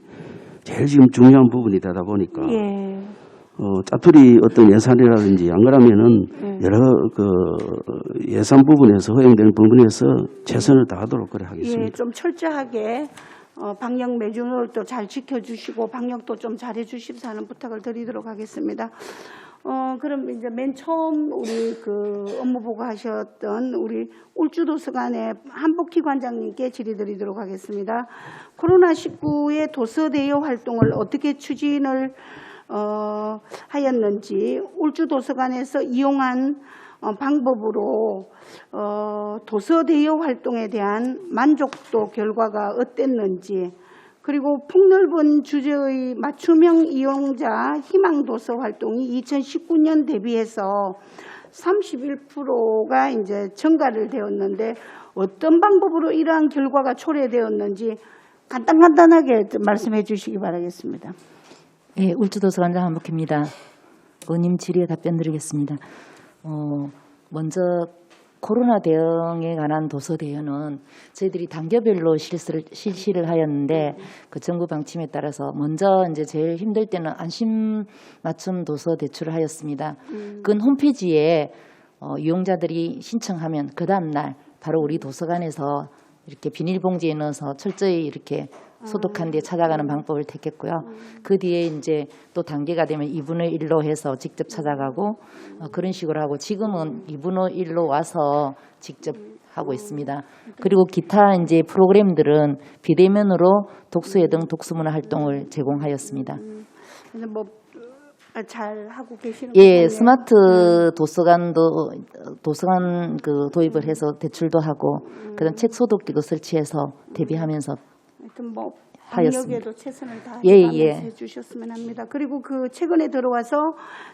제일 지금 중요한 부분이 되다 보니까 예. 짜투리 어떤 예산이라든지 안 그러면은 여러 그 예산 부분에서 허용되는 부분에서 최선을 다하도록 그래 하겠습니다. 예, 좀 철저하게 방역 매뉴얼 도 잘 지켜주시고 방역도 좀 잘해주십사 하는 부탁을 드리도록 하겠습니다. 그럼 이제 맨 처음 우리 업무 보고하셨던 우리 울주도서관의 한복희 관장님께 질의드리도록 하겠습니다. 코로나19의 도서 대여 활동을 어떻게 추진을 하였는지 울주도서관에서 이용한 방법으로 도서 대여 활동에 대한 만족도 결과가 어땠는지 그리고 폭넓은 주제의 맞춤형 이용자 희망도서 활동이 2019년 대비해서 31%가 이제 증가를 되었는데 어떤 방법으로 이러한 결과가 초래되었는지 간단하게 말씀해 주시기 바라겠습니다. 예, 울주도서관장 한복희입니다. 의원님 질의에 답변 드리겠습니다. 먼저 코로나 대응에 관한 도서 대여는 저희들이 단계별로 실시를 하였는데 그 정부 방침에 따라서 먼저 이제 제일 힘들 때는 안심 맞춤 도서 대출을 하였습니다. 그건 홈페이지에 이용자들이 신청하면 그 다음 날 바로 우리 도서관에서 이렇게 비닐봉지에 넣어서 철저히 이렇게 소독한 뒤에 찾아가는 방법을 택했고요. 그 뒤에 이제 또 단계가 되면 2분의 1로 해서 직접 찾아가고 그런 식으로 하고 지금은 2분의 1로 와서 직접 하고 있습니다. 그리고 기타 이제 프로그램들은 비대면으로 독서회 등 독서문화 활동을 제공하였습니다. 그래서 뭐 잘 하고 계시는 예, 거예요? 스마트 도서관 도입을 해서 대출도 하고 그다음 책 소독기도 설치해서 대비하면서 하여튼 뭐 하였습니다. 방역에도 최선을 예, 다해서 예. 해주셨으면 합니다. 그리고 최근에 들어와서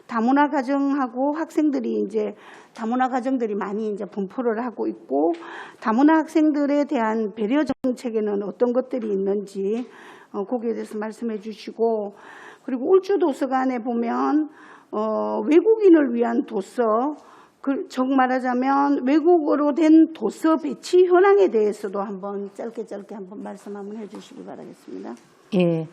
다문화 가정하고 학생들이 이제 다문화 가정들이 많이 이제 분포를 하고 있고 다문화 학생들에 대한 배려 정책에는 어떤 것들이 있는지 거기에 대해서 말씀해 주시고 그리고 울주도서관에 보면 외국인을 위한 도서 즉 말하자면 외국어로 된 도서 배치 현황에 대해서도 한번 짧게 한번 말씀 한번 해주시기 바라겠습니다. 예,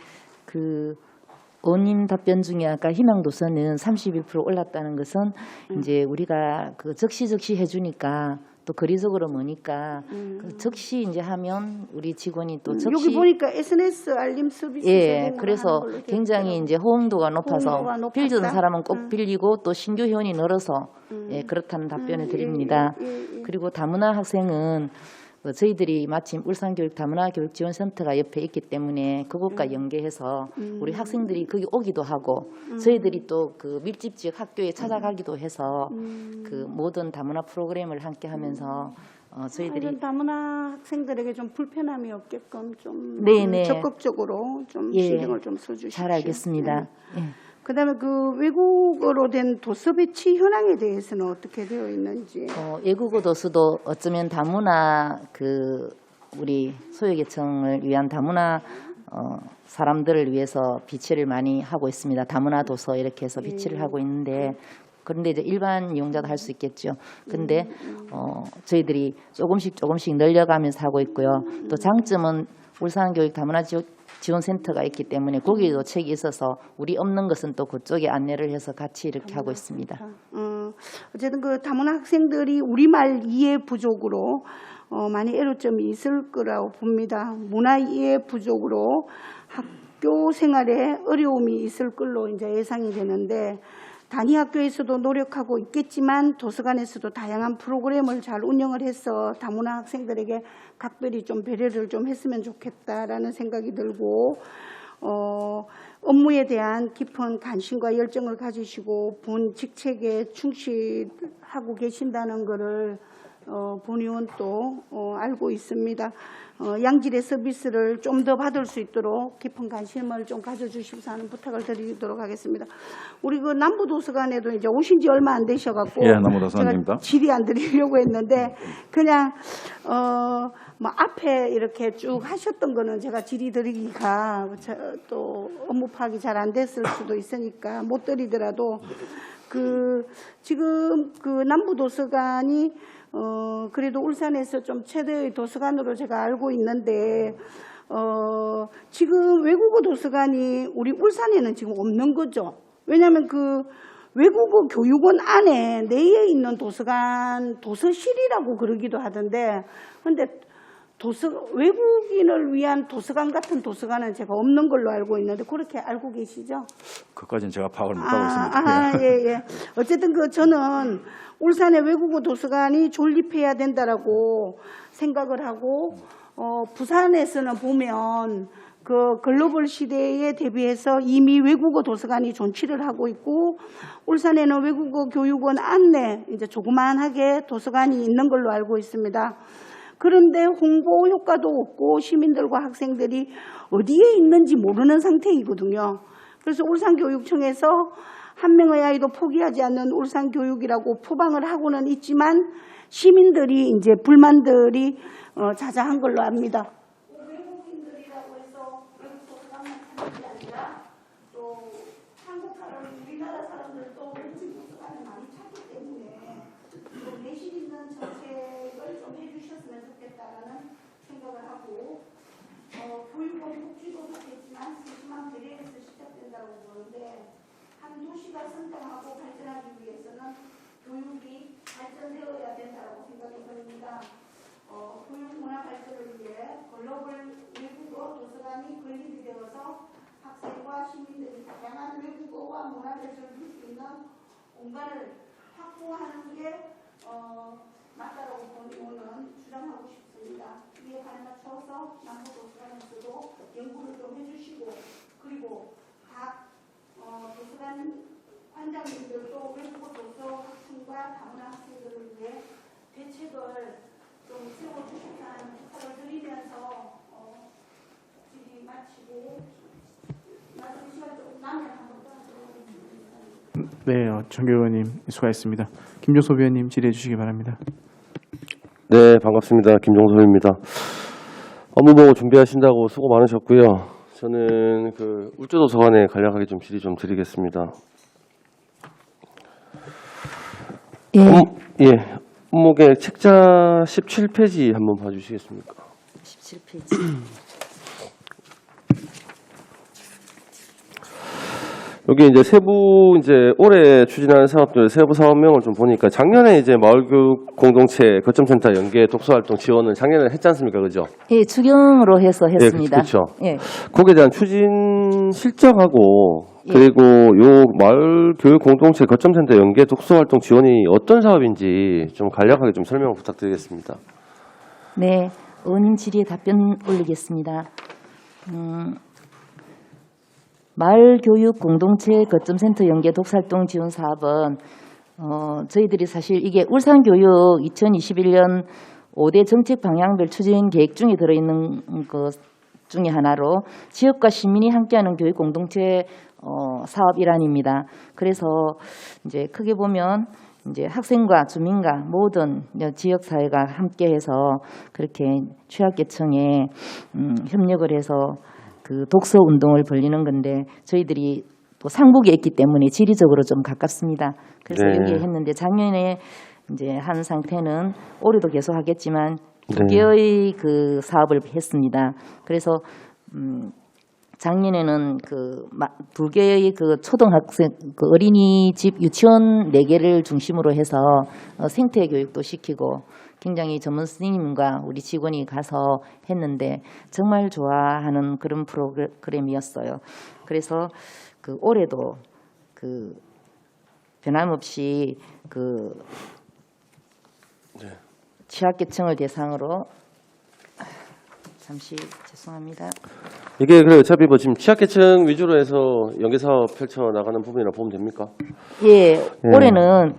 의원님 답변 중에 아까 희망도서는 31% 올랐다는 것은 이제 우리가 적시 해주니까 또 거리적으로 머니까 적시 이제 하면 우리 직원이 또 적시 여기 보니까 SNS 알림 서비스 예, 제공을 그래서 하는 걸로 되어 굉장히 있더라고요. 이제 호응도가 높아서 호응도가 높았다? 빌려준 사람은 꼭 빌리고 또 신규 회원이 늘어서 예, 그렇다는 답변을 드립니다. 예. 그리고 다문화 학생은 저희들이 마침 울산교육 다문화교육지원센터가 옆에 있기 때문에 그것과 연계해서 우리 학생들이 거기 오기도 하고 저희들이 또 그 밀집 지역 학교에 찾아가기도 해서 그 모든 다문화 프로그램을 함께 하면서 저희들이 이런 다문화 학생들에게 좀 불편함이 없게끔 좀 네네. 적극적으로 좀 예. 신경을 좀 써주십시오. 잘 알겠습니다. 예. 그다음에 그 외국어로 된 도서 배치 현황에 대해서는 어떻게 되어 있는지. 외국어 도서도 어쩌면 다문화 그 우리 소외계층을 위한 다문화 사람들을 위해서 비치를 많이 하고 있습니다. 다문화 도서 이렇게 해서 비치를 하고 있는데 그런데 이제 일반 이용자도 할 수 있겠죠. 근데 저희들이 조금씩 늘려가면서 하고 있고요. 또 장점은 울산교육 다문화 지원센터가 있기 때문에 거기에도 책이 있어서 우리 없는 것은 또 그쪽에 안내를 해서 같이 이렇게 하고 있습니다. 어쨌든 그 다문화 학생들이 우리말 이해 부족으로 많이 애로점이 있을 거라고 봅니다. 문화 이해 부족으로 학교 생활에 어려움이 있을 걸로 이제 예상이 되는데 단위 학교에서도 노력하고 있겠지만 도서관에서도 다양한 프로그램을 잘 운영을 해서 다문화 학생들에게 각별히 좀 배려를 좀 했으면 좋겠다라는 생각이 들고 업무에 대한 깊은 관심과 열정을 가지시고 본 직책에 충실하고 계신다는 것을 본 의원도 알고 있습니다. 양질의 서비스를 좀 더 받을 수 있도록 깊은 관심을 좀 가져주십사 하는 부탁을 드리도록 하겠습니다. 우리 그 남부도서관에도 이제 오신 지 얼마 안 되셔갖고 예, 남부도서관입니다. 제가 질의 안 드리려고 했는데 그냥 뭐 앞에 이렇게 쭉 하셨던 거는 제가 질의 드리기가 또 업무 파악이 잘 안 됐을 수도 있으니까 못 드리더라도 그 지금 그 남부도서관이 그래도 울산에서 좀 최대의 도서관으로 제가 알고 있는데 지금 외국어 도서관이 우리 울산에는 지금 없는 거죠. 왜냐하면 그 외국어 교육원 안에 내에 있는 도서관 도서실이라고 그러기도 하던데 근데 외국인을 위한 도서관 같은 도서관은 제가 없는 걸로 알고 있는데 그렇게 알고 계시죠? 그까지는 제가 파악을 못하고 있습니다. 예. 어쨌든 저는 울산의 외국어 도서관이 존립해야 된다라고 생각을 하고 부산에서는 보면 그 글로벌 시대에 대비해서 이미 외국어 도서관이 존치를 하고 있고 울산에는 외국어 교육원 안에 이제 조그만하게 도서관이 있는 걸로 알고 있습니다. 그런데 홍보 효과도 없고 시민들과 학생들이 어디에 있는지 모르는 상태이거든요. 그래서 울산교육청에서 한 명의 아이도 포기하지 않는 울산교육이라고 포방을 하고는 있지만 시민들이 이제 불만들이 자자한 걸로 압니다. 외국인들이라고 해서 외국 도서관만 찾는 게 아니라 또 한국 사람, 우리나라 사람들도 외국 도서관을 많이 찾기 때문에 또 내실 있는 정책을 좀 해주셨으면 좋겠다라는 생각을 하고 교육원 복지도 좋겠지만 세심한 배려에서 시작된다고 보는데 한 도시가 성장하고 발전하기 위해서는 교육이 발전되어야 된다고 생각이 듭니다. 교육 문화 발전을 위해 글로벌 외국어 도서관이 건립이 되어서 학생과 시민들이 다양한 외국어와 문화를 즐길 수 있는 공간을 확보하는 게 맞다라고 본의원은 주장하고 싶습니다. 이에 발맞춰서 남부도서관에서도 연구를 좀 해주시고 그리고 각 도서관 관장님들도 외국어 도서 학생과 다문화 학생들을 위해 대책을 좀 세워주시라는 부탁을 드리면서 질의 마치고 나중에 시간 좀 나면 한번 더 하겠습니다. 네, 정교 의원님 수고하셨습니다. 김종섭 의원님 질의해 주시기 바랍니다. 네, 반갑습니다. 김종섭입니다. 업무보고 준비하신다고 수고 많으셨고요. 저는 그 울주도서관에 간략하게 좀 질의 좀 드리겠습니다. 예. 업무계획 책자 17페이지 한번 봐주시겠습니까? 17페이지. 여기 이제 올해 추진하는 사업들 세부 사업명을 좀 보니까 작년에 이제 마을교육 공동체 거점센터 연계 독서활동 지원을 작년에 했지 않습니까? 그죠? 예, 추경으로 해서 했습니다. 그렇죠. 예. 거기에 대한 추진 실적하고 예. 그리고 요 마을교육 공동체 거점센터 연계 독서활동 지원이 어떤 사업인지 좀 간략하게 좀 설명을 부탁드리겠습니다. 네, 의원님 질의에 답변 올리겠습니다. 마을교육 공동체 거점센터 연계 독서활동 지원 사업은 저희들이 사실 이게 울산교육 2021년 5대 정책 방향별 추진 계획 중에 들어있는 것 중에 하나로 지역과 시민이 함께하는 교육 공동체 사업 일환입니다. 그래서 이제 크게 보면 이제 학생과 주민과 모든 지역 사회가 함께해서 그렇게 취약계층에 협력을 해서 그 독서 운동을 벌리는 건데 저희들이 또 상북에 있기 때문에 지리적으로 좀 가깝습니다. 그래서 네. 여기에 했는데 작년에 이제 한 상태는 올해도 계속 하겠지만 두 네. 개의 그 사업을 했습니다. 그래서 작년에는 그 두 개의 그 초등학생 그 어린이집 유치원 4개를 중심으로 해서 생태 교육도 시키고 굉장히 전문 선생님과 우리 직원이 가서 했는데 정말 좋아하는 그런 프로그램이었어요. 그래서 그 올해도 그 변함없이 그 취약계층을 대상으로 잠시 죄송합니다. 이게 그래 어차피 뭐 지금 취약계층 위주로 해서 연계 사업 펼쳐 나가는 부분이라 보면 됩니까? 예, 올해는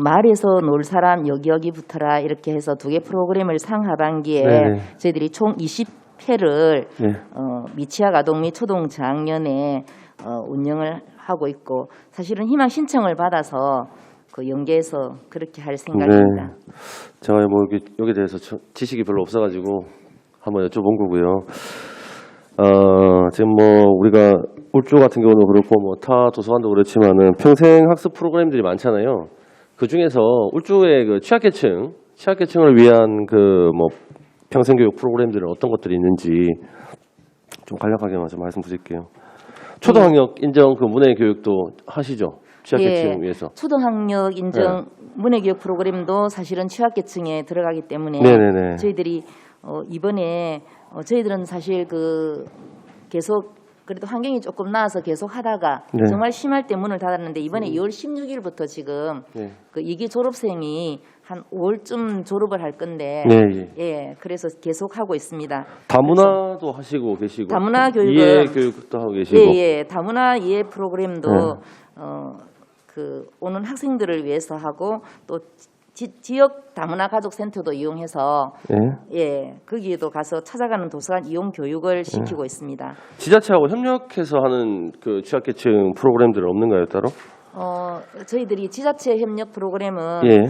마을에서 놀 사람 여기 붙어라 이렇게 해서 2개 프로그램을 상하반기에 네네. 저희들이 총 20회를 네. 미취학 아동 및 초등 저학년에 운영을 하고 있고 사실은 희망 신청을 받아서 그 연계해서 그렇게 할 생각입니다. 제가 뭐 여기에 대해서 지식이 별로 없어가지고 한번 여쭤본 거고요. 지금 뭐 우리가 울주 같은 경우도 그렇고 뭐 타 도서관도 그렇지만은 평생 학습 프로그램들이 많잖아요. 그 중에서 울주의 그 취약계층을 위한 그 뭐 평생 교육 프로그램들은 어떤 것들이 있는지 좀 간략하게만 좀 말씀드릴게요. 초등학력 인정 그 문해 교육도 하시죠? 취약계층 위해서. 초등학력 인정 문해교육 프로그램도 사실은 취약계층에 들어가기 때문에 네네네. 저희들이 이번에 저희들은 사실 그 계속 그래도 환경이 조금 나아서 계속 하다가 네. 정말 심할 때 문을 닫았는데 이번에 2월 16일부터 지금 네. 그 2기 졸업생이 한 5월쯤 졸업을 할 건데 네. 예, 그래서 계속 하고 있습니다. 다문화도 하시고 계시고 다문화 교육은 이해 교육도 하고 계시고 예, 다문화 이해 프로그램도 네. 그 오는 학생들을 위해서 하고 또 지역 다문화 가족 센터도 이용해서 예, 거기에도 가서 찾아가는 도서관 이용 교육을 시키고 있습니다. 지자체하고 협력해서 하는 그 취약계층 프로그램들은 없는가요, 따로? 저희들이 지자체 협력 프로그램은 예.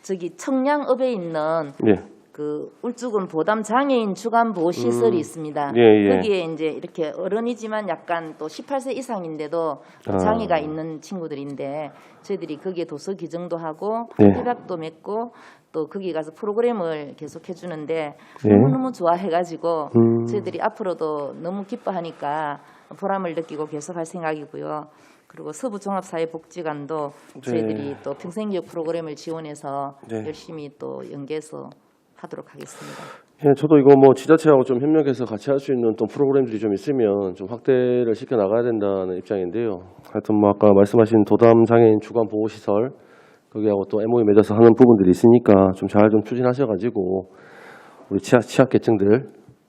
저기 청량읍에 있는 예. 그 울주군 보담 장애인 주간 보호 시설이 있습니다. 예. 거기에 이제 이렇게 어른이지만 약간 또 18세 이상인데도 장애가 있는 친구들인데 저희들이 거기에 도서 기증도 하고 협약도 맺고 또 거기 가서 프로그램을 계속 해주는데 너무너무 좋아해가지고 저희들이 앞으로도 너무 기뻐하니까 보람을 느끼고 계속할 생각이고요. 그리고 서부종합사회복지관도 저희들이 또 평생교육 프로그램을 지원해서 열심히 또 연계해서 하도록 하겠습니다. 예, 저도 이거 뭐 지자체하고 좀 협력해서 같이 할 수 있는 또 프로그램들이 좀 있으면 좀 확대를 시켜 나가야 된다는 입장인데요. 하여튼 뭐 아까 말씀하신 도담 장애인 주간 보호 시설 거기하고 또 MOU 맺어서 하는 부분들이 있으니까 좀 잘 좀 추진하셔가지고 우리 취약계층들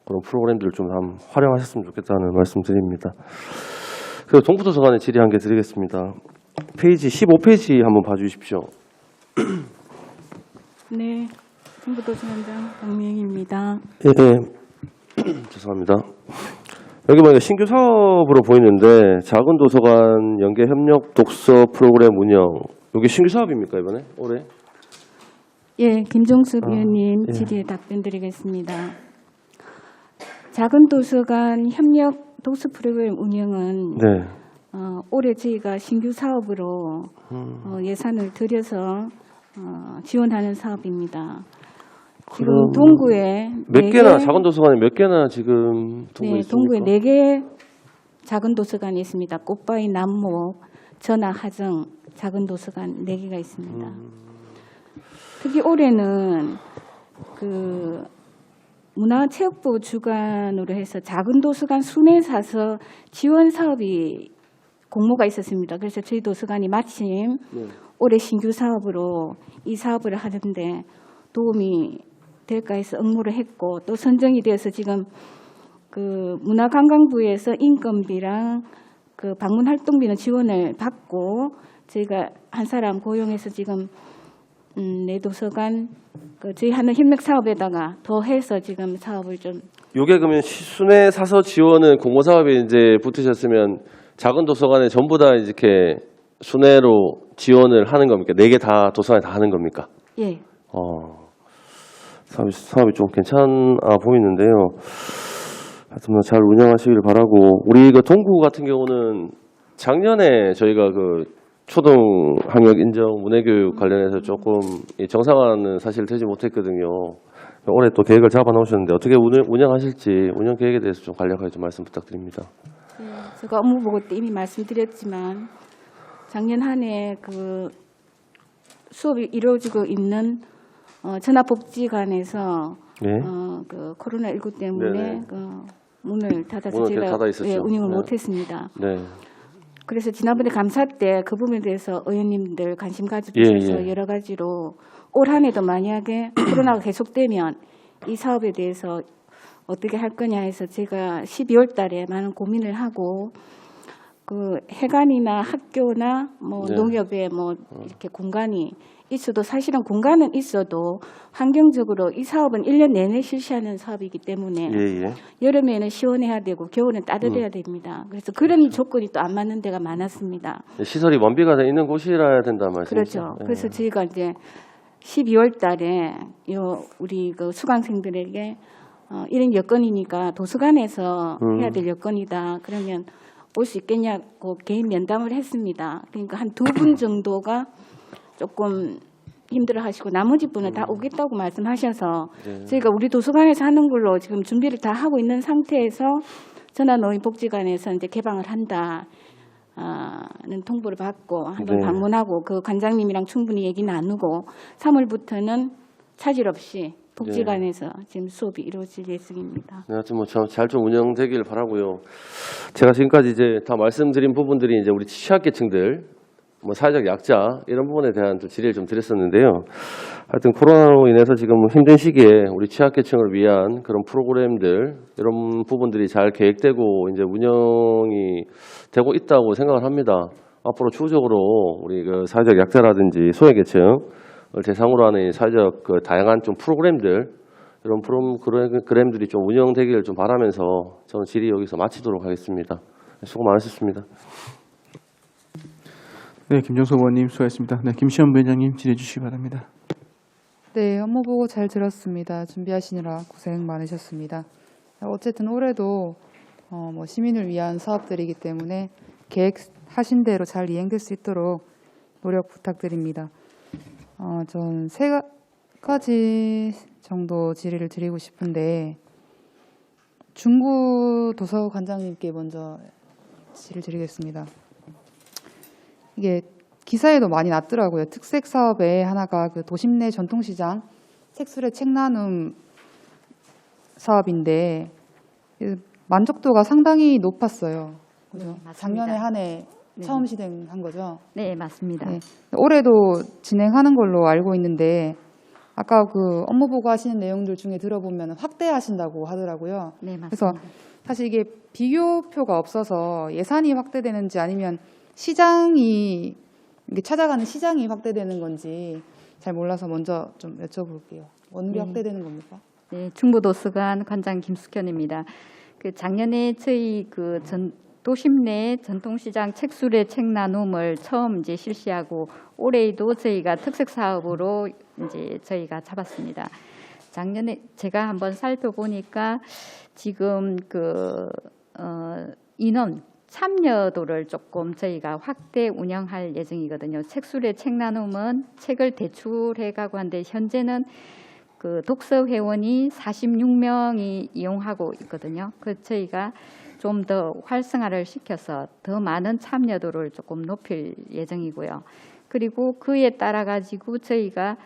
그런 프로그램들을 좀 활용하셨으면 좋겠다는 말씀드립니다. 그리고 동부도서관에 질의 한 개 드리겠습니다. 페이지 15페이지 한번 봐주십시오. 네, 동부도서관장 박미영입니다. 예. 죄송합니다. 여기 보니까 신규 사업으로 보이는데 작은 도서관 연계 협력 독서 프로그램 운영 여기 신규 사업입니까 이번에 올해? 예, 김종숙 의원님 질의에 답변드리겠습니다. 작은 도서관 협력 독서 프로그램 운영은 네. 올해 저희가 신규 사업으로 예산을 들여서 지원하는 사업입니다. 지금 동구에 몇 개나 작은 도서관에 몇 개나 지금 두고 있습니까? 동구에 4개 작은 도서관이 있습니다. 꽃바위, 남목, 전하, 하정 작은 도서관 4개가 있습니다. 특히 올해는 그 문화체육부 주관으로 해서 작은 도서관 순회사서 지원 사업이 공모가 있었습니다. 그래서 저희 도서관이 마침 올해 신규 사업으로 이 사업을 하는데 도움이 될까 해서 응모를 했고 또 선정이 되어서 지금 그 문화관광부에서 인건비랑 그 방문 활동비는 지원을 받고 저희가 한 사람 고용해서 지금 내 도서관 그 저희 하는 협력 사업에다가 더해서 지금 사업을 좀 요게 그러면 순회 사서 지원은 공모 사업에 이제 붙으셨으면 작은 도서관에 전부 다 이렇게 순회로 지원을 하는 겁니까? 4개 다 도서관에 다 하는 겁니까? 예. 사업이 좀 괜찮아 보이는데요. 하여튼 뭐 잘 운영하시길 바라고. 우리 그 동구 같은 경우는 작년에 저희가 그 초등 학력 인정 문해교육 관련해서 조금 정상화는 사실 되지 못했거든요. 올해 또 계획을 잡아 놓으셨는데 어떻게 운영하실지 운영 계획에 대해서 좀 간략하게 좀 말씀 부탁드립니다. 제가 업무 보고 때 이미 말씀드렸지만 작년 한 해 그 수업이 이루어지고 있는 전화복지관에서 네. 그 코로나19 때문에 네네. 그 문을 닫아서 문을 제가 닫아 있었죠. 운영을 네. 못했습니다. 네. 그래서 지난번에 감사 때 그 부분에 대해서 의원님들 관심 가져주셔서 예. 여러 가지로 올 한 해도 만약에 코로나가 계속되면 이 사업에 대해서 어떻게 할 거냐 해서 제가 12월 달에 많은 고민을 하고 그 해관이나 학교나 뭐 네. 농협에 뭐 이렇게 공간이 있어도 사실은 공간은 있어도 환경적으로 이 사업은 1년 내내 실시하는 사업이기 때문에 예. 여름에는 시원해야 되고 겨울은 따뜻해야 됩니다. 그래서 그런 조건이 또 안 맞는 데가 많았습니다. 시설이 완비가 돼 있는 곳이라야 된다는 말씀이죠. 그렇죠. 예. 그래서 저희가 이제 12월 달에 우리 그 수강생들에게 이런 여건이니까 도서관에서 해야 될 여건이다. 그러면 올 수 있겠냐고 개인 면담을 했습니다. 그러니까 한 2분 정도가 조금 힘들어하시고 나머지 분은 다 오겠다고 말씀하셔서 저희가 우리 도서관에서 하는 걸로 지금 준비를 다 하고 있는 상태에서 전환노인복지관에서 이제 개방을 한다는 통보를 받고 한번 네. 방문하고 그 관장님이랑 충분히 얘기 나누고 3월부터는 차질 없이 복지관에서 지금 수업이 이루어질 예정입니다. 네, 하여튼 뭐 잘 좀 운영되길 바라고요. 제가 지금까지 이제 다 말씀드린 부분들이 이제 우리 취약계층들, 뭐 사회적 약자 이런 부분에 대한 좀 질의를 좀 드렸었는데요. 하여튼 코로나로 인해서 지금 힘든 시기에 우리 취약계층을 위한 그런 프로그램들 이런 부분들이 잘 계획되고 이제 운영이 되고 있다고 생각을 합니다. 앞으로 추후적으로 우리 그 사회적 약자라든지 소외계층을 대상으로 하는 사회적 그 다양한 좀 프로그램들 이런 프로그램들이 좀 운영되기를 좀 바라면서 저는 질의 여기서 마치도록 하겠습니다. 수고 많으셨습니다. 네, 김종석 의원님 수고하셨습니다. 네, 김시현 부위원장님 질의해 주시기 바랍니다. 네, 업무 보고 잘 들었습니다. 준비하시느라 고생 많으셨습니다. 어쨌든 올해도 뭐 시민을 위한 사업들이기 때문에 계획하신 대로 잘 이행될 수 있도록 노력 부탁드립니다. 전 3가지 정도 질의를 드리고 싶은데 중구 도서관장님께 먼저 질의를 드리겠습니다. 이게 기사에도 많이 났더라고요. 특색 사업의 하나가 그 도심 내 전통시장 책술의 책 나눔 사업인데 만족도가 상당히 높았어요. 그죠? 네, 맞습니다. 작년에 한 해 네. 처음 진행한 거죠. 네, 맞습니다. 네. 올해도 진행하는 걸로 알고 있는데 아까 그 업무 보고하시는 내용들 중에 들어보면 확대하신다고 하더라고요. 네, 맞습니다. 그래서 사실 이게 비교표가 없어서 예산이 확대되는지 아니면 시장이 이게 찾아가는 시장이 확대되는 건지 잘 몰라서 먼저 좀 여쭤볼게요. 원리 확대되는 겁니까? 네, 중부도서관 관장 김숙현입니다. 그 작년에 저희 그 도심 내 전통시장 책술의 책 나눔을 처음 이제 실시하고 올해에도 저희가 특색 사업으로 이제 저희가 잡았습니다. 작년에 제가 한번 살펴보니까 지금 인원 참여도를 조금 저희가 확대 운영할 예정이거든요. 책술의 책 나눔은 책을 대출해가고 하는데 현재는 그 독서 회원이 46명이 이용하고 있거든요. 그 저희가 좀 더 활성화를 시켜서 더 많은 참여도를 조금 높일 예정이고요. 그리고 그에 따라 가지고 저희가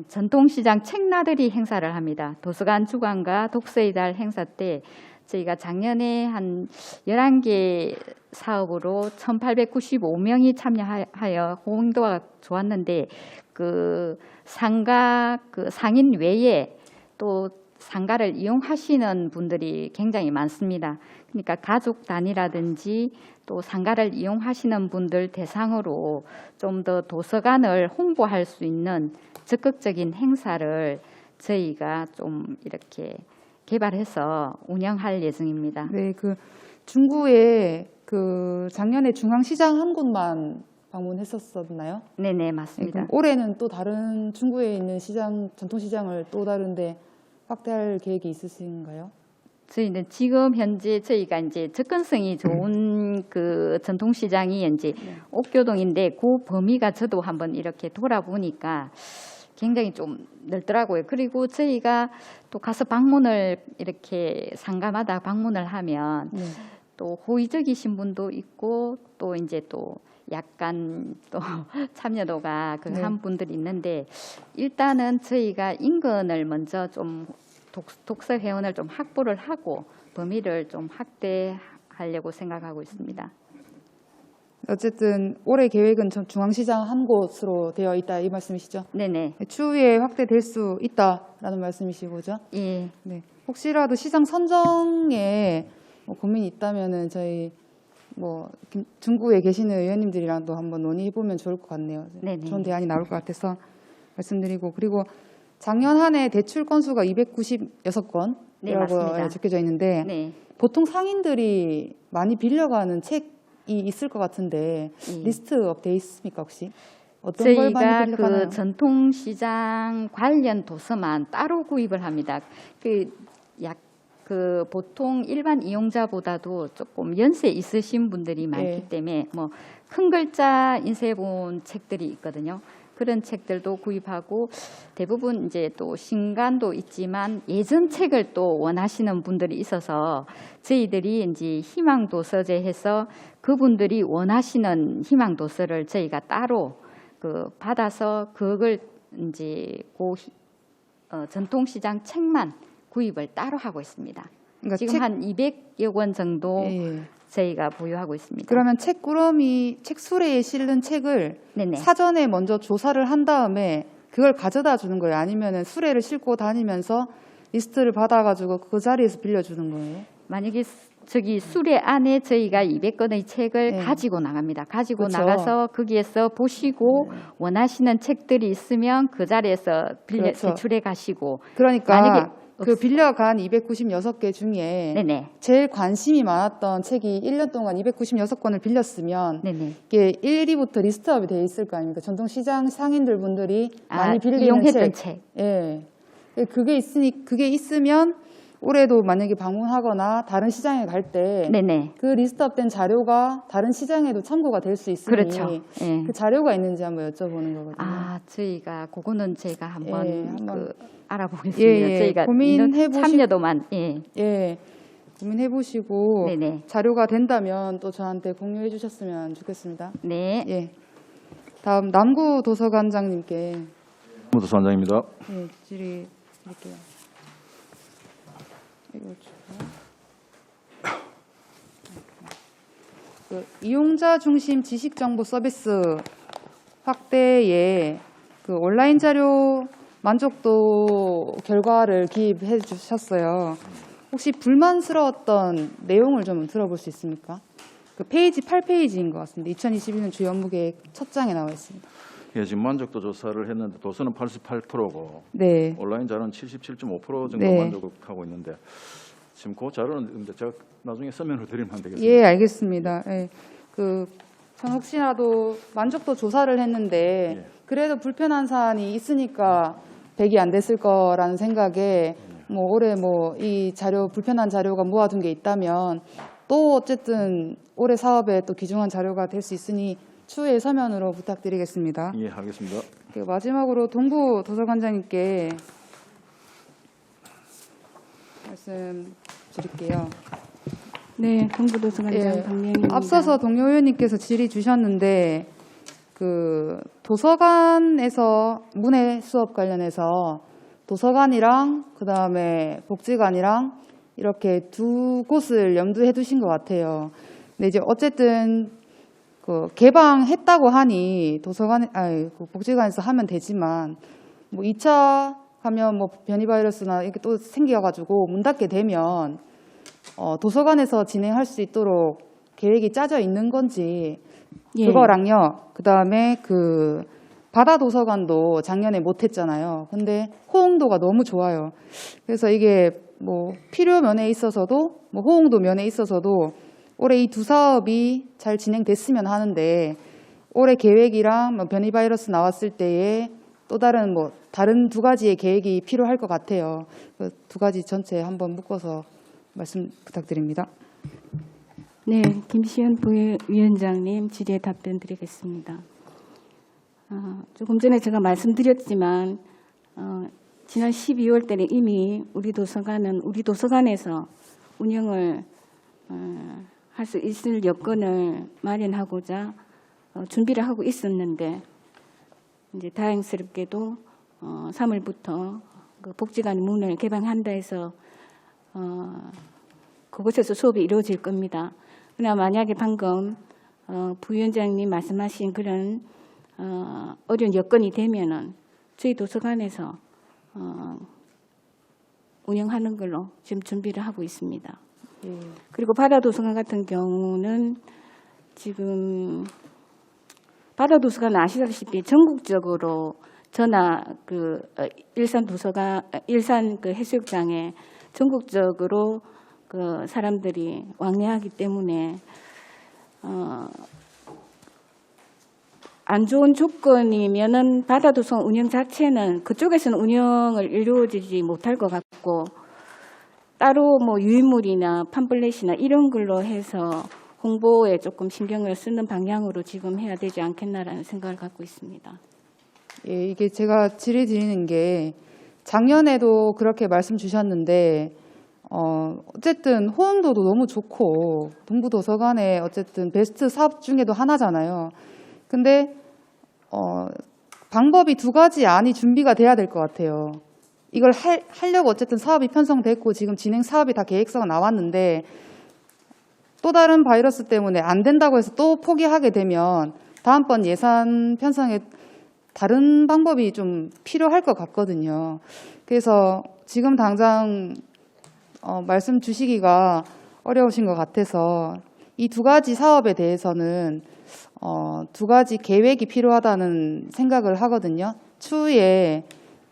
전통시장 책나들이 행사를 합니다. 도서관 주관과 독서의 달 행사 때 저희가 작년에 한 11개 사업으로 1,895명이 참여하여 호응도가 좋았는데 그 상가 그 상인 외에 또 상가를 이용하시는 분들이 굉장히 많습니다. 그러니까 가족 단위라든지 또 상가를 이용하시는 분들 대상으로 좀 더 도서관을 홍보할 수 있는 적극적인 행사를 저희가 좀 이렇게 개발해서 운영할 예정입니다. 네, 그 중구에 그 작년에 중앙시장 한 곳만 방문했었었나요? 네네, 네, 맞습니다. 그럼 올해는 또 다른 중구에 있는 시장, 전통시장을 또 다른데 확대할 계획이 있으신가요? 저희는 지금 현재 저희가 이제 접근성이 좋은 그 전통시장이 이제 옥교동인데 그 범위가 저도 한번 이렇게 돌아보니까 굉장히 좀 넓더라고요. 그리고 저희가 또 가서 방문을 이렇게 상가마다 방문을 하면 또 호의적이신 분도 있고 또 이제 또 약간 또 참여도가 한 분들이 있는데 일단은 저희가 인근을 먼저 좀 독서 회원을 좀 확보를 하고 범위를 좀 확대하려고 생각하고 있습니다. 어쨌든 올해 계획은 중앙시장 한 곳으로 되어 있다 이 말씀이시죠? 네네. 추후에 확대될 수 있다라는 말씀이시고죠? 예. 네. 혹시라도 시장 선정에 뭐 고민이 있다면은 저희 뭐 중구에 계시는 의원님들이랑도 한번 논의해 보면 좋을 것 같네요. 네네. 좋은 대안이 나올 것 같아서 말씀드리고 그리고 작년 한 해 대출 건수가 296건이라고 네, 맞습니다. 적혀져 있는데 네. 보통 상인들이 많이 빌려가는 책이 있을 것 같은데 리스트업 돼 있습니까 혹시? 어떤 걸 저희가 많이 빌려가나요? 그 전통시장 관련 도서만 따로 구입을 합니다. 그 보통 일반 이용자보다도 조금 연세 있으신 분들이 많기 때문에 뭐 큰 글자 인쇄본 책들이 있거든요. 그런 책들도 구입하고 대부분 이제 또 신간도 있지만 예전 책을 또 원하시는 분들이 있어서 저희들이 이제 희망도서제해서 그분들이 원하시는 희망도서를 저희가 따로 그 받아서 그걸 이제 전통시장 책만 구입을 따로 하고 있습니다. 그러니까 지금 한 200여 권 정도 저희가 보유하고 있습니다. 그러면 책꾸러미, 책수레에 실는 책을 네네. 사전에 먼저 조사를 한 다음에 그걸 가져다 주는 거예요? 아니면 수레를 싣고 다니면서 리스트를 받아가지고 그 자리에서 빌려주는 거예요? 만약에 저기 수레 안에 저희가 200권의 책을 가지고 나갑니다. 가지고 그렇죠. 나가서 거기에서 보시고 원하시는 책들이 있으면 그 자리에서 그렇죠. 제출해 가시고 그러니까 만약에 그 빌려간 296개 중에 네네. 제일 관심이 많았던 책이 1년 동안 296권을 빌렸으면 네네. 이게 1위부터 리스트업이 돼 있을 거 아닙니까? 전통시장 상인들 분들이 많이 빌리는 이용했던 책. 예. 그게 있으면 올해도 만약에 방문하거나 다른 시장에 갈 때 네네. 그 리스트업된 자료가 다른 시장에도 참고가 될 수 있으니 그렇죠. 예. 그 자료가 있는지 한번 여쭤보는 거거든요. 아, 저희가 그거는 제가 한번 한번 알아보겠습니다. 예, 저희가 참여도만 고민해 보시고 네네. 자료가 된다면 또 저한테 공유해 주셨으면 좋겠습니다. 네. 예. 다음 남구 도서관장님께 도서관장입니다. 질의 드릴게요. 그 이용자 중심 지식 정보 서비스 확대에 그 온라인 자료 만족도 결과를 기입해 주셨어요. 혹시 불만스러웠던 내용을 좀 들어볼 수 있습니까? 그 페이지 8페이지인 것 같습니다. 2021년 주요 업무계획 첫 장에 나와 있습니다. 예, 지금 만족도 조사를 했는데 도서는 88%고 네. 온라인 자료는 77.5% 정도 네. 만족하고 있는데 지금 그 자료는 근데 제가 나중에 서면으로 드리면 안 되겠습니까? 예, 알겠습니다. 예. 전 혹시라도 만족도 조사를 했는데 그래도 불편한 사안이 있으니까 100이 안 됐을 거라는 생각에 뭐 올해 이 자료 불편한 자료가 모아둔 게 있다면 또 어쨌든 올해 사업에 또 귀중한 자료가 될 수 있으니 추후에 서면으로 부탁드리겠습니다. 예, 알겠습니다. 마지막으로 동구 도서관장님께 말씀 드릴게요. 네, 동부도서관장 박명희입니다. 앞서서 동료 의원님께서 질의 주셨는데 그 도서관에서 문해 수업 관련해서 도서관이랑 그다음에 복지관이랑 이렇게 두 곳을 염두해 두신 것 같아요. 근데 이제 어쨌든 그 개방했다고 하니 복지관에서 하면 되지만 뭐 2차 하면 뭐 변이 바이러스나 이렇게 또 생겨가지고 문 닫게 되면 도서관에서 진행할 수 있도록 계획이 짜져 있는 건지 예. 그거랑요. 그다음에 그 바다 도서관도 작년에 못 했잖아요. 근데 호응도가 너무 좋아요. 그래서 이게 뭐 필요 면에 있어서도 뭐 호응도 면에 있어서도 올해 이 두 사업이 잘 진행됐으면 하는데 올해 계획이랑 뭐 변이 바이러스 나왔을 때에 또 다른 두 가지의 계획이 필요할 것 같아요. 그 두 가지 전체 한번 묶어서 말씀 부탁드립니다. 네, 김시현 부위원장님 질의에 답변 드리겠습니다. 조금 전에 제가 말씀드렸지만 지난 12월 달에 이미 우리 도서관에서 운영을 할 수 있을 여건을 마련하고자 준비를 하고 있었는데 이제 다행스럽게도 3월부터 그 복지관 문을 개방한다 해서 그곳에서 수업이 이루어질 겁니다. 그러나 만약에 방금 부위원장님 말씀하신 그런 어려운 여건이 되면은 저희 도서관에서 운영하는 걸로 지금 준비를 하고 있습니다. 그리고 바다 도서관 같은 경우는 지금 바다 도서관은 아시다시피 전국적으로 일산 그 해수욕장에 전국적으로 그 사람들이 왕래하기 때문에 안 좋은 조건이면은 바다 도서관 운영 자체는 그쪽에서는 운영을 이루어지지 못할 것 같고 따로 뭐 유인물이나 팜플렛이나 이런 걸로 해서 홍보에 조금 신경을 쓰는 방향으로 지금 해야 되지 않겠나라는 생각을 갖고 있습니다. 예, 이게 제가 질의 드리는 게 작년에도 그렇게 말씀 주셨는데 어쨌든 호응도도 너무 좋고 동부도서관의 어쨌든 베스트 사업 중에도 하나잖아요. 근데 방법이 두 가지 안이 준비가 돼야 될 것 같아요. 이걸 하려고 어쨌든 사업이 편성됐고 지금 진행 사업이 다 계획서가 나왔는데 또 다른 바이러스 때문에 안 된다고 해서 또 포기하게 되면 다음번 예산 편성에 다른 방법이 좀 필요할 것 같거든요. 그래서 지금 당장 말씀 주시기가 어려우신 것 같아서 이 두 가지 사업에 대해서는 두 가지 계획이 필요하다는 생각을 하거든요. 추후에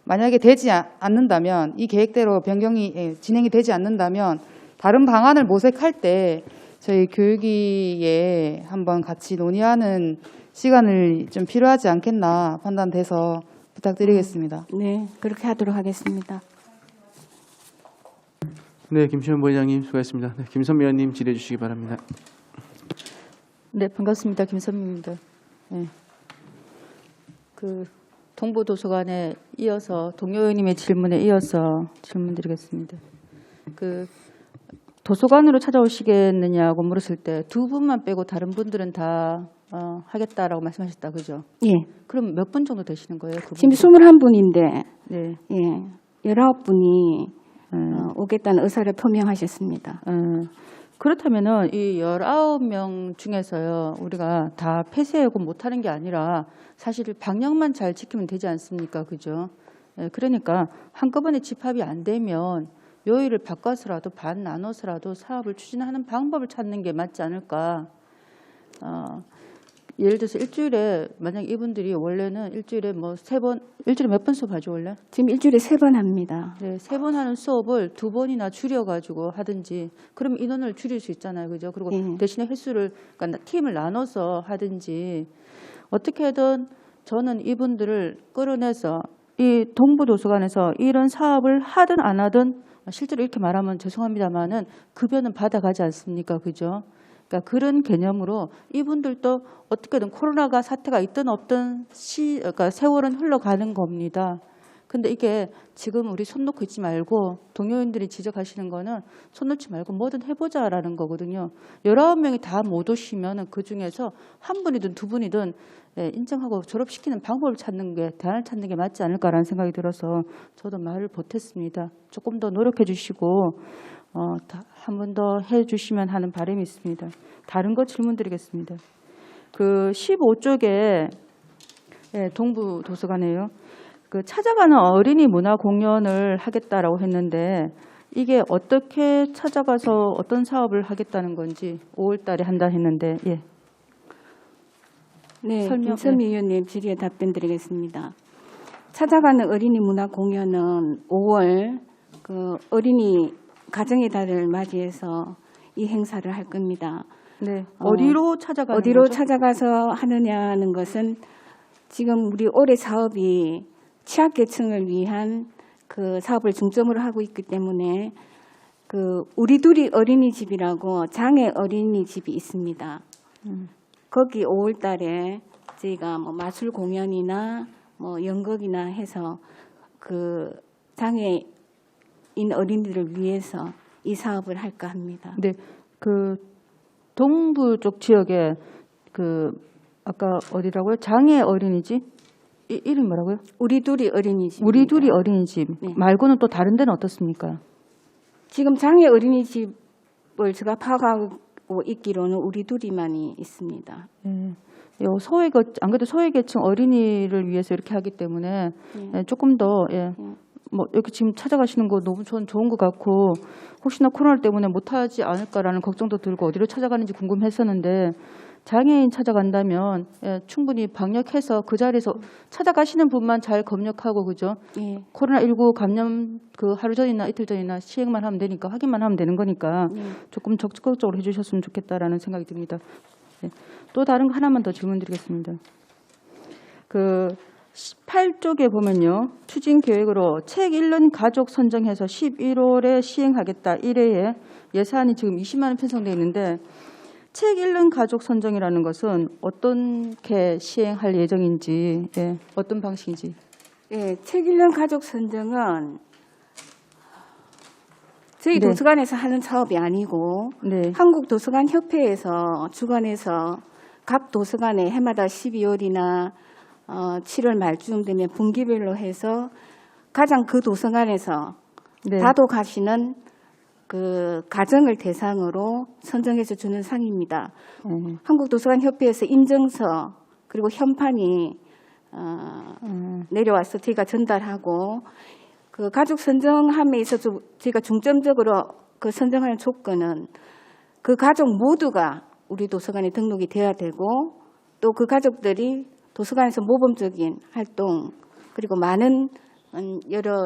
만약에 되지 않는다면 이 계획대로 진행이 되지 않는다면 다른 방안을 모색할 때 저희 교육위에 한번 같이 논의하는 시간을 좀 필요하지 않겠나 판단돼서 부탁드리겠습니다. 네, 그렇게 하도록 하겠습니다. 네, 김시현 부회장님 수고하셨습니다. 네, 김선미 의원님 질의해 주시기 바랍니다. 네, 반갑습니다. 김선미입니다. 네. 그 동부도서관에 이어서 동료 의원님의 질문에 이어서 질문드리겠습니다. 그 도서관으로 찾아오시겠느냐고 물었을 때 두 분만 빼고 다른 분들은 다 하겠다라고 말씀하셨다, 그죠? 예. 그럼 몇 분 정도 되시는 거예요? 지금 21분인데 네. 예, 19분이 오겠다는 의사를 표명하셨습니다. 그렇다면은 이 19명 중에서요, 우리가 다 폐쇄 예고 못하는 게 아니라 사실 방역만 잘 지키면 되지 않습니까, 그죠? 그러니까 한꺼번에 집합이 안 되면 요일을 바꿔서라도 반 나눠서라도 사업을 추진하는 방법을 찾는 게 맞지 않을까. 예를 들어서 일주일에 만약 이분들이 원래는 일주일에 뭐 3번, 일주일에 몇 번 수업하죠 원래? 지금 일주일에 3번 합니다. 네, 3번 하는 수업을 2번이나 줄여가지고 하든지, 그럼 인원을 줄일 수 있잖아요, 그죠? 그리고 대신에 횟수를, 그러니까 팀을 나눠서 하든지 어떻게든 저는 이분들을 끌어내서 이 동부도서관에서 이런 사업을 하든 안 하든, 실제로 이렇게 말하면 죄송합니다만은 급여는 받아가지 않습니까, 그죠? 그러니까 그런 개념으로 이분들도 어떻게든 코로나가 사태가 있든 없든 그러니까 세월은 흘러가는 겁니다. 근데 이게 지금 우리 손 놓고 있지 말고 동료인들이 지적하시는 거는 손 놓지 말고 뭐든 해보자라는 거거든요. 19명이 다 못 오시면 그중에서 한 분이든 두 분이든 인정하고 졸업시키는 방법을 찾는 게, 대안을 찾는 게 맞지 않을까라는 생각이 들어서 저도 말을 보탰습니다. 조금 더 노력해 주시고 한 번 더 해주시면 하는 바람이 있습니다. 다른 거 질문 드리겠습니다. 그 15쪽에 동부 도서관이에요. 그 찾아가는 어린이 문화 공연을 하겠다라고 했는데 이게 어떻게 찾아가서 어떤 사업을 하겠다는 건지 5월 달에 한다 했는데 네, 설명, 김선미 의원님 질의에 답변 드리겠습니다. 찾아가는 어린이 문화 공연은 5월 그 어린이 가정의 달을 맞이해서 이 행사를 할 겁니다. 네. 어디로 찾아가는 어디로 거죠? 찾아가서 하느냐는 것은 지금 우리 올해 사업이 취약계층을 위한 그 사업을 중점으로 하고 있기 때문에 그 우리 둘이 어린이집이라고 장애 어린이집이 있습니다. 거기 5월 달에 저희가 뭐 마술 공연이나 뭐 연극이나 해서 그 장애인 어린이들을 위해서 이 사업을 할까 합니다. 네. 그 동부 쪽 지역에 그 아까 어디라고요? 장애 어린이집? 이름이 뭐라고요? 우리 둘이 어린이집. 우리 둘이 어린이집 네. 말고는 또 다른 데는 어떻습니까? 지금 장애 어린이집을 제가 파악하고 있기로는 우리 둘이만이 있습니다. 안 그래도 소외계층 어린이를 위해서 이렇게 하기 때문에 조금 더 뭐 이렇게 지금 찾아가시는 거 너무 좋은 것 같고 혹시나 코로나 때문에 못하지 않을까라는 걱정도 들고 어디로 찾아가는지 궁금했었는데 장애인 찾아간다면 충분히 방역해서 그 자리에서 찾아가시는 분만 잘 검역하고 그죠? 코로나19 감염 그 하루 전이나 이틀 전이나 시행만 하면 되니까 확인만 하면 되는 거니까 조금 적극적으로 해주셨으면 좋겠다라는 생각이 듭니다. 또 다른 거 하나만 더 질문드리겠습니다. 그 18쪽에 보면요. 추진 계획으로 책 읽는 가족 선정해서 11월에 시행하겠다 1회에 예산이 지금 20만 원 편성되어 있는데 책 읽는 가족 선정이라는 것은 어떻게 시행할 예정인지 어떤 방식인지. 책 읽는 가족 선정은 저희 도서관에서 하는 사업이 아니고 한국도서관협회에서 주관해서 각 도서관에 해마다 12월이나 7월 말쯤 되면 분기별로 해서 가장 그 도서관에서 다독하시는 그 가정을 대상으로 선정해서 주는 상입니다. 한국도서관협회에서 인증서 그리고 현판이 내려와서 저희가 전달하고 그 가족 선정함에 있어서 저희가 중점적으로 그 선정하는 조건은 그 가족 모두가 우리 도서관에 등록이 돼야 되고 또 그 가족들이 도서관에서 모범적인 활동 그리고 많은 여러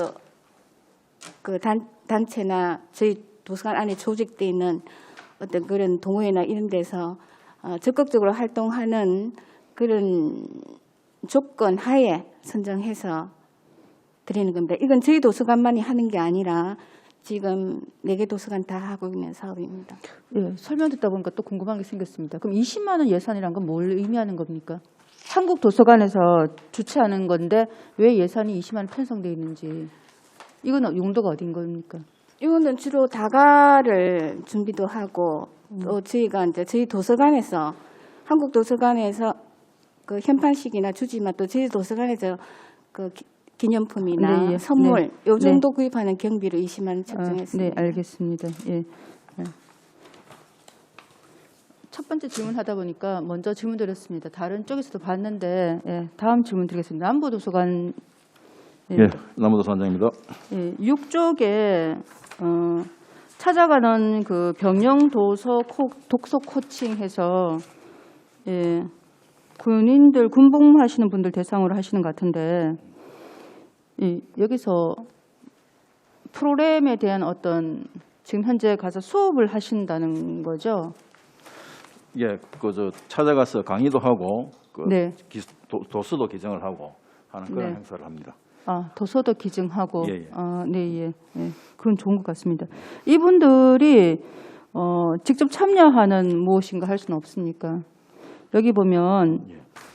그 단체나 저희 도서관 안에 조직되어 있는 어떤 그런 동호회나 이런 데서 적극적으로 활동하는 그런 조건 하에 선정해서 드리는 겁니다. 이건 저희 도서관만이 하는 게 아니라 지금 4개 도서관 다 하고 있는 사업입니다. 설명 듣다 보니까 또 궁금한 게 생겼습니다. 그럼 20만 원 예산이란 건 뭘 의미하는 겁니까? 한국도서관에서 주최하는 건데 왜 예산이 20만 원 편성되어 있는지 이건 용도가 어딘 겁니까? 이거는 주로 다가를 준비도 하고 또 저희가 이제 저희 도서관에서 한국도서관에서 그 현판식이나 주지만 또 저희 도서관에서 그 기념품이나 선물 요 정도 구입하는 경비로 20만 원 책정했습니다. 네, 알겠습니다. 첫 번째 질문하다 보니까 먼저 질문 드렸습니다. 다른 쪽에서도 봤는데 다음 질문 드리겠습니다. 남부도서관 남부도서관장입니다. 6쪽에 찾아가는 그 병영 독서 코칭해서 군인들 군복무하시는 분들 대상으로 하시는 것 같은데 여기서 프로그램에 대한 어떤 지금 현재 가서 수업을 하신다는 거죠? 그저 찾아가서 강의도 하고 도서도 기증을 하고 하는 그런 행사를 합니다. 도서도 기증하고 그건 좋은 것 같습니다. 이분들이 직접 참여하는 무엇인가 할 수는 없습니까? 여기 보면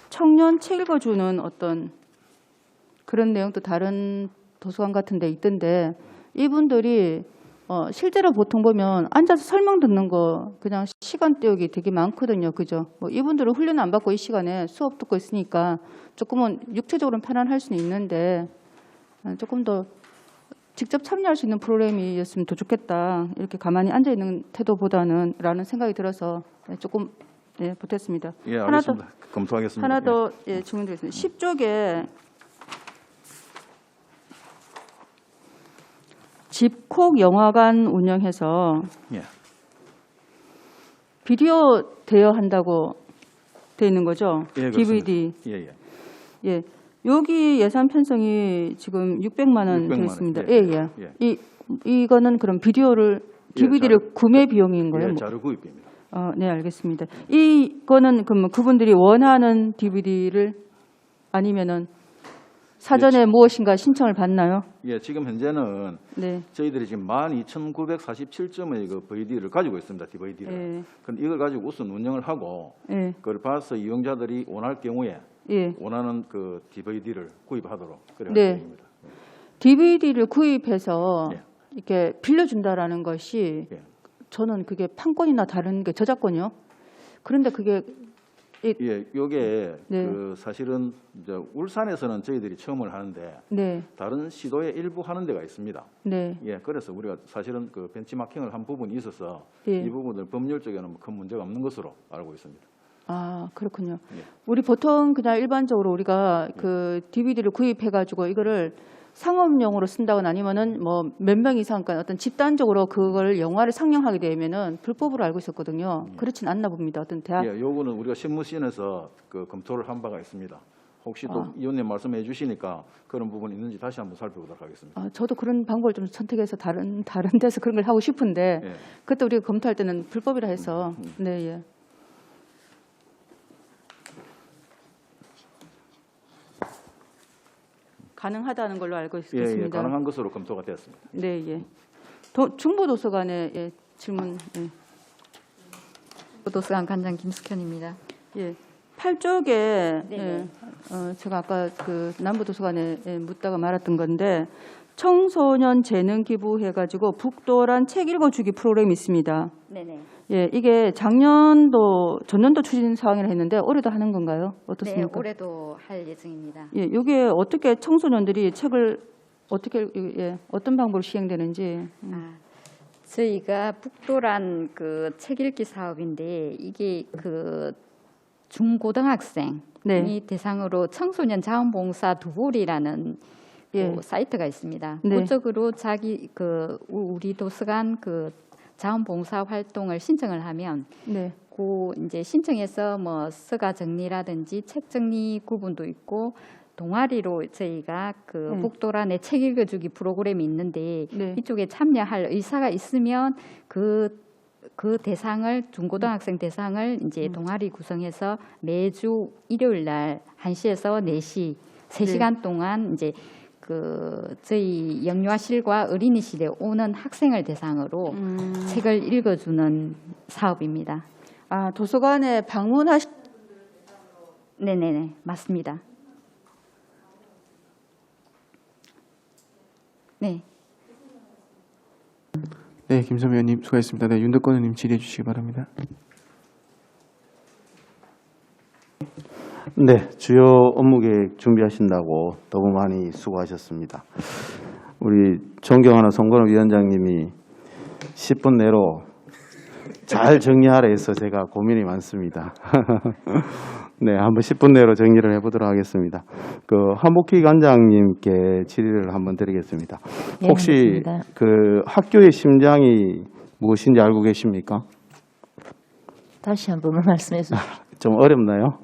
청년 책 읽어주는 어떤 그런 내용도 다른 도서관 같은 데 있던데 이분들이 실제로 보통 보면 앉아서 설명 듣는 거 그냥 시간 때우기 되게 많거든요. 그죠? 뭐 이분들은 훈련 안 받고 이 시간에 수업 듣고 있으니까 조금은 육체적으로는 편안할 수는 있는데 조금 더 직접 참여할 수 있는 프로그램이었으면 더 좋겠다. 이렇게 가만히 앉아 있는 태도보다는 라는 생각이 들어서 조금 보탰습니다. 예, 알겠습니다. 검토하겠습니다. 하나 더 질문드리겠습니다. 10쪽에 집콕 영화관 운영해서 예. 비디오 대여한다고 돼 있는 거죠? 예, DVD. 예, 예. 예. 여기 예산 편성이 지금 600만 원 600만 되어 원. 있습니다. 예, 예. 예. 이거는 그럼 비디오를 DVD를 구매 비용인 거예요? 예, 자료 구입입니다. 네, 알겠습니다. 이거는 그럼 그분들이 원하는 DVD를 아니면은 사전에 무엇인가 신청을 받나요? 예, 지금 현재는 네. 저희들이 지금 12,947점의 그 VD를 가지고 있습니다. DVD를. 예. 근데 이걸 가지고 우선 운영을 하고 예. 그걸 봐서 이용자들이 원할 경우에 예. 원하는 그 DVD를 구입하도록 그래 할 네. 계획입니다. DVD를 구입해서 예. 이렇게 빌려준다라는 것이 예. 저는 그게 판권이나 다른 게 저작권이요. 그런데 그게 예, 요게 네. 그 사실은 이제 울산에서는 저희들이 처음을 하는데 네, 다른 시도에 일부 하는 데가 있습니다. 네, 예, 그래서 우리가 사실은 그 벤치마킹을 한 부분이 있어서 예. 이 부분을 법률적에는 큰 문제가 없는 것으로 알고 있습니다. 아 그렇군요. 예. 우리 보통 그냥 일반적으로 우리가 그 DVD를 구입해가지고 이거를 상업용으로 쓴다거나 아니면은 뭐 몇 명 이상, 그러니까 어떤 집단적으로 그걸 영화를 상영하게 되면은 불법으로 알고 있었거든요. 그렇진 않나 봅니다. 어떤 대학. 예, 요거는 우리가 신무시에서 그 검토를 한 바가 있습니다. 혹시 또 위원님 말씀해 주시니까 그런 부분이 있는지 다시 한번 살펴보도록 하겠습니다. 저도 그런 방법을 좀 선택해서 다른 데서 그런 걸 하고 싶은데 예. 그때 우리가 검토할 때는 불법이라 해서 네, 예. 가능하다는 걸로 알고 있습니다. 예, 예, 가능한 것으로 검토가 되었습니다. 네, 예. 중부도서관의 질문. 예. 도서관 관장 김숙현입니다. 예. 8쪽에 네네. 제가 아까 그 남부도서관에 묻다가 말았던 건데 청소년 재능 기부해가지고 북도란 책 읽어주기 프로그램이 있습니다. 네네. 예, 이게 전년도 추진 사항이라 했는데 올해도 하는 건가요? 네, 어떻습니까? 올해도 할 예정입니다. 예, 이게 어떻게 청소년들이 책을 어떻게 어떤 방법으로 시행되는지. 저희가 북도란 그 책 읽기 사업인데 이게 그 중고등학생이 네. 대상으로 청소년 자원봉사 두볼이라는 예. 사이트가 있습니다. 네. 그쪽으로 우리 도서관 그 자원봉사 활동을 신청을 하면 네. 이제 신청해서 뭐 서가 정리라든지 책 정리 구분도 있고 동아리로 저희가 그 북도란의 책 읽어주기 프로그램이 있는데 네. 이쪽에 참여할 의사가 있으면 그 대상을 중고등학생 대상을 이제 동아리 구성해서 매주 일요일 날 1시에서 4시 3시간 동안 이제 그 저희 영유아실과 어린이실에 오는 학생을 대상으로 책을 읽어주는 사업입니다. 도서관에 방문하시. 네네네, 맞습니다. 네. 네, 김선미 의원님 수고하셨습니다. 네, 윤덕권 의원님 질의해 주시기 바랍니다. 네, 주요 업무 계획 준비하신다고 너무 많이 수고하셨습니다. 우리 존경하는 송건호 위원장님이 10분 내로 잘 정리하라 해서 제가 고민이 많습니다. 네, 한번 10분 내로 정리를 해보도록 하겠습니다. 그 한복희 관장님께 질의를 한번 드리겠습니다. 네, 혹시 알겠습니다. 그 학교의 심장이 무엇인지 알고 계십니까? 다시 한 번만 말씀해 주세요. 좀 어렵나요?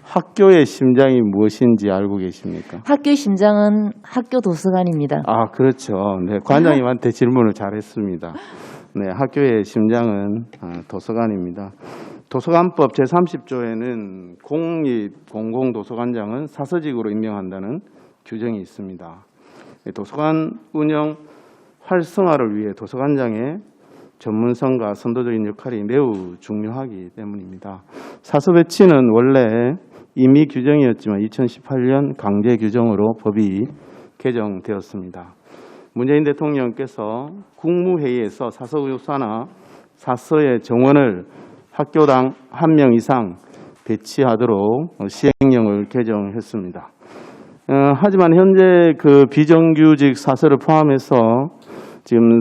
학교의 심장이 무엇인지 알고 계십니까? 학교 심장은 학교 도서관입니다. 그렇죠. 네, 관장님한테 질문을 잘했습니다. 네, 학교의 심장은 도서관입니다. 도서관법 제30조에는 공립 공공도서관장은 사서직으로 임명한다는 규정이 있습니다. 도서관 운영 활성화를 위해 도서관장의 전문성과 선도적인 역할이 매우 중요하기 때문입니다. 사서 배치는 원래 임의 규정이었지만 2018년 강제 규정으로 법이 개정되었습니다. 문재인 대통령께서 국무회의에서 사서교사나 사서의 정원을 학교당 1명 이상 배치하도록 시행령을 개정했습니다. 하지만 현재 그 비정규직 사서를 포함해서 지금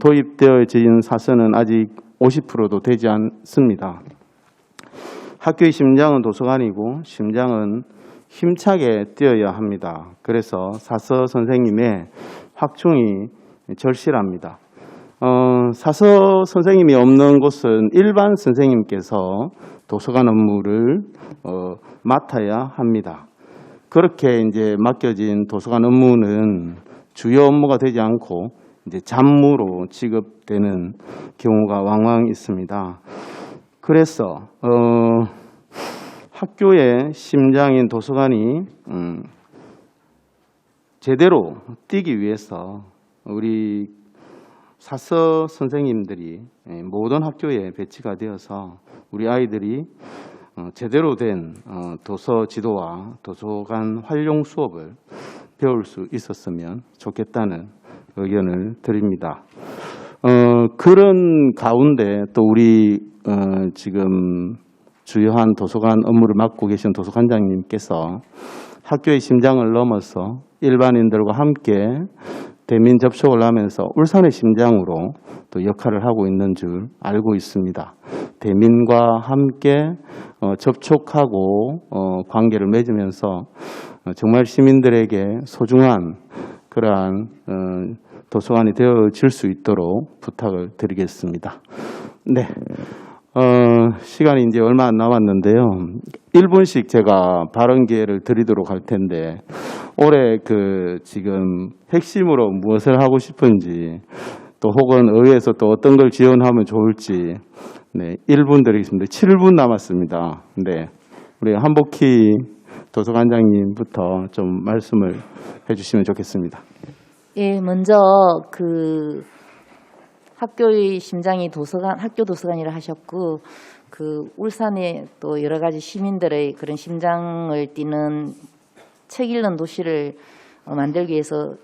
도입되어진 사서는 아직 50%도 되지 않습니다. 학교의 심장은 도서관이고 심장은 힘차게 뛰어야 합니다. 그래서 사서 선생님의 확충이 절실합니다. 사서 선생님이 없는 곳은 일반 선생님께서 도서관 업무를 맡아야 합니다. 그렇게 이제 맡겨진 도서관 업무는 주요 업무가 되지 않고 이제 잡무로 취급되는 경우가 왕왕 있습니다. 그래서 학교의 심장인 도서관이 제대로 뛰기 위해서 우리 사서 선생님들이 모든 학교에 배치가 되어서 우리 아이들이 제대로 된 도서 지도와 도서관 활용 수업을 배울 수 있었으면 좋겠다는 의견을 드립니다. 그런 가운데 또 우리 지금 주요한 도서관 업무를 맡고 계신 도서관장님께서 학교의 심장을 넘어서 일반인들과 함께 대민 접촉을 하면서 울산의 심장으로 또 역할을 하고 있는 줄 알고 있습니다. 대민과 함께 접촉하고 관계를 맺으면서 정말 시민들에게 소중한 그러한 도서관이 되어질 수 있도록 부탁을 드리겠습니다. 네. 시간이 이제 얼마 안 남았는데요. 1분씩 제가 발언 기회를 드리도록 할 텐데, 올해 지금 핵심으로 무엇을 하고 싶은지, 또 혹은 의회에서 또 어떤 걸 지원하면 좋을지, 네, 1분 드리겠습니다. 7분 남았습니다. 네. 우리 한복희 도서관장님부터 좀 말씀을 해주시면 좋겠습니다. 예, 먼저 학교의 심장이 학교 도서관이라 하셨고, 울산의 또 여러 가지 시민들의 그런 심장을 뛰는 책 읽는 도시를 만들기 위해서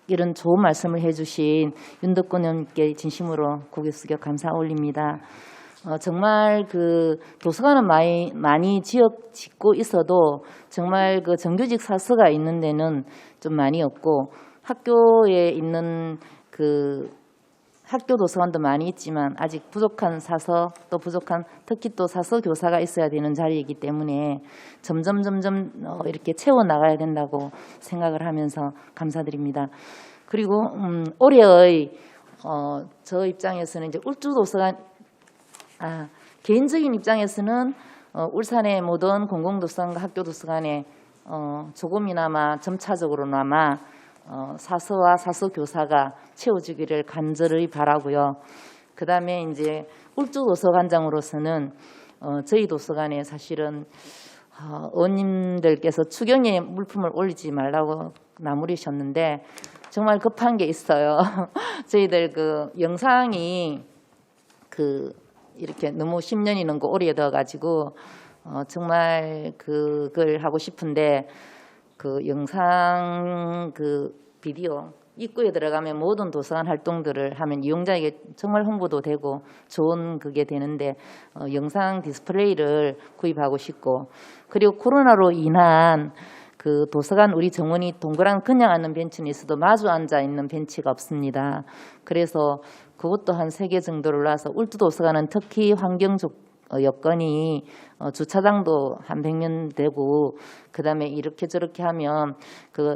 이런 좋은 말씀을 해주신 윤덕권 의원님께 진심으로 고개 숙여 감사 올립니다. 정말 도서관은 많이 짓고 있어도 정말 정규직 사서가 있는 데는 좀 많이 없고, 학교에 있는 학교 도서관도 많이 있지만 아직 부족한 사서, 또 부족한 특히 또 사서 교사가 있어야 되는 자리이기 때문에 점점 이렇게 채워 나가야 된다고 생각을 하면서 감사드립니다. 그리고 올해의 저 입장에서는 이제 울주 도서관, 개인적인 입장에서는 울산의 모든 공공도서관과 학교 도서관에 조금이나마 점차적으로나마 사서와 사서 교사가 채워주기를 간절히 바라고요. 그 다음에 이제 울주 도서관장으로서는 저희 도서관에 사실은 의원님들께서 추경에 물품을 올리지 말라고 나무리셨는데 정말 급한 게 있어요. 저희들 영상이 이렇게 너무 10년이 넘고 오래되어가지고 정말 그걸 하고 싶은데 영상 비디오 입구에 들어가면 모든 도서관 활동들을 하면 이용자에게 정말 홍보도 되고 좋은 그게 되는데 영상 디스플레이를 구입하고 싶고, 그리고 코로나로 인한 도서관 우리 정원이 동그란 그냥 앉는 벤치는 있어도 마주 앉아 있는 벤치가 없습니다. 그래서 그것도 한 3개 정도를 놔서 울주 도서관은 특히 환경 여건이 주차장도 한 100년 되고, 그다음에 이렇게 저렇게 하면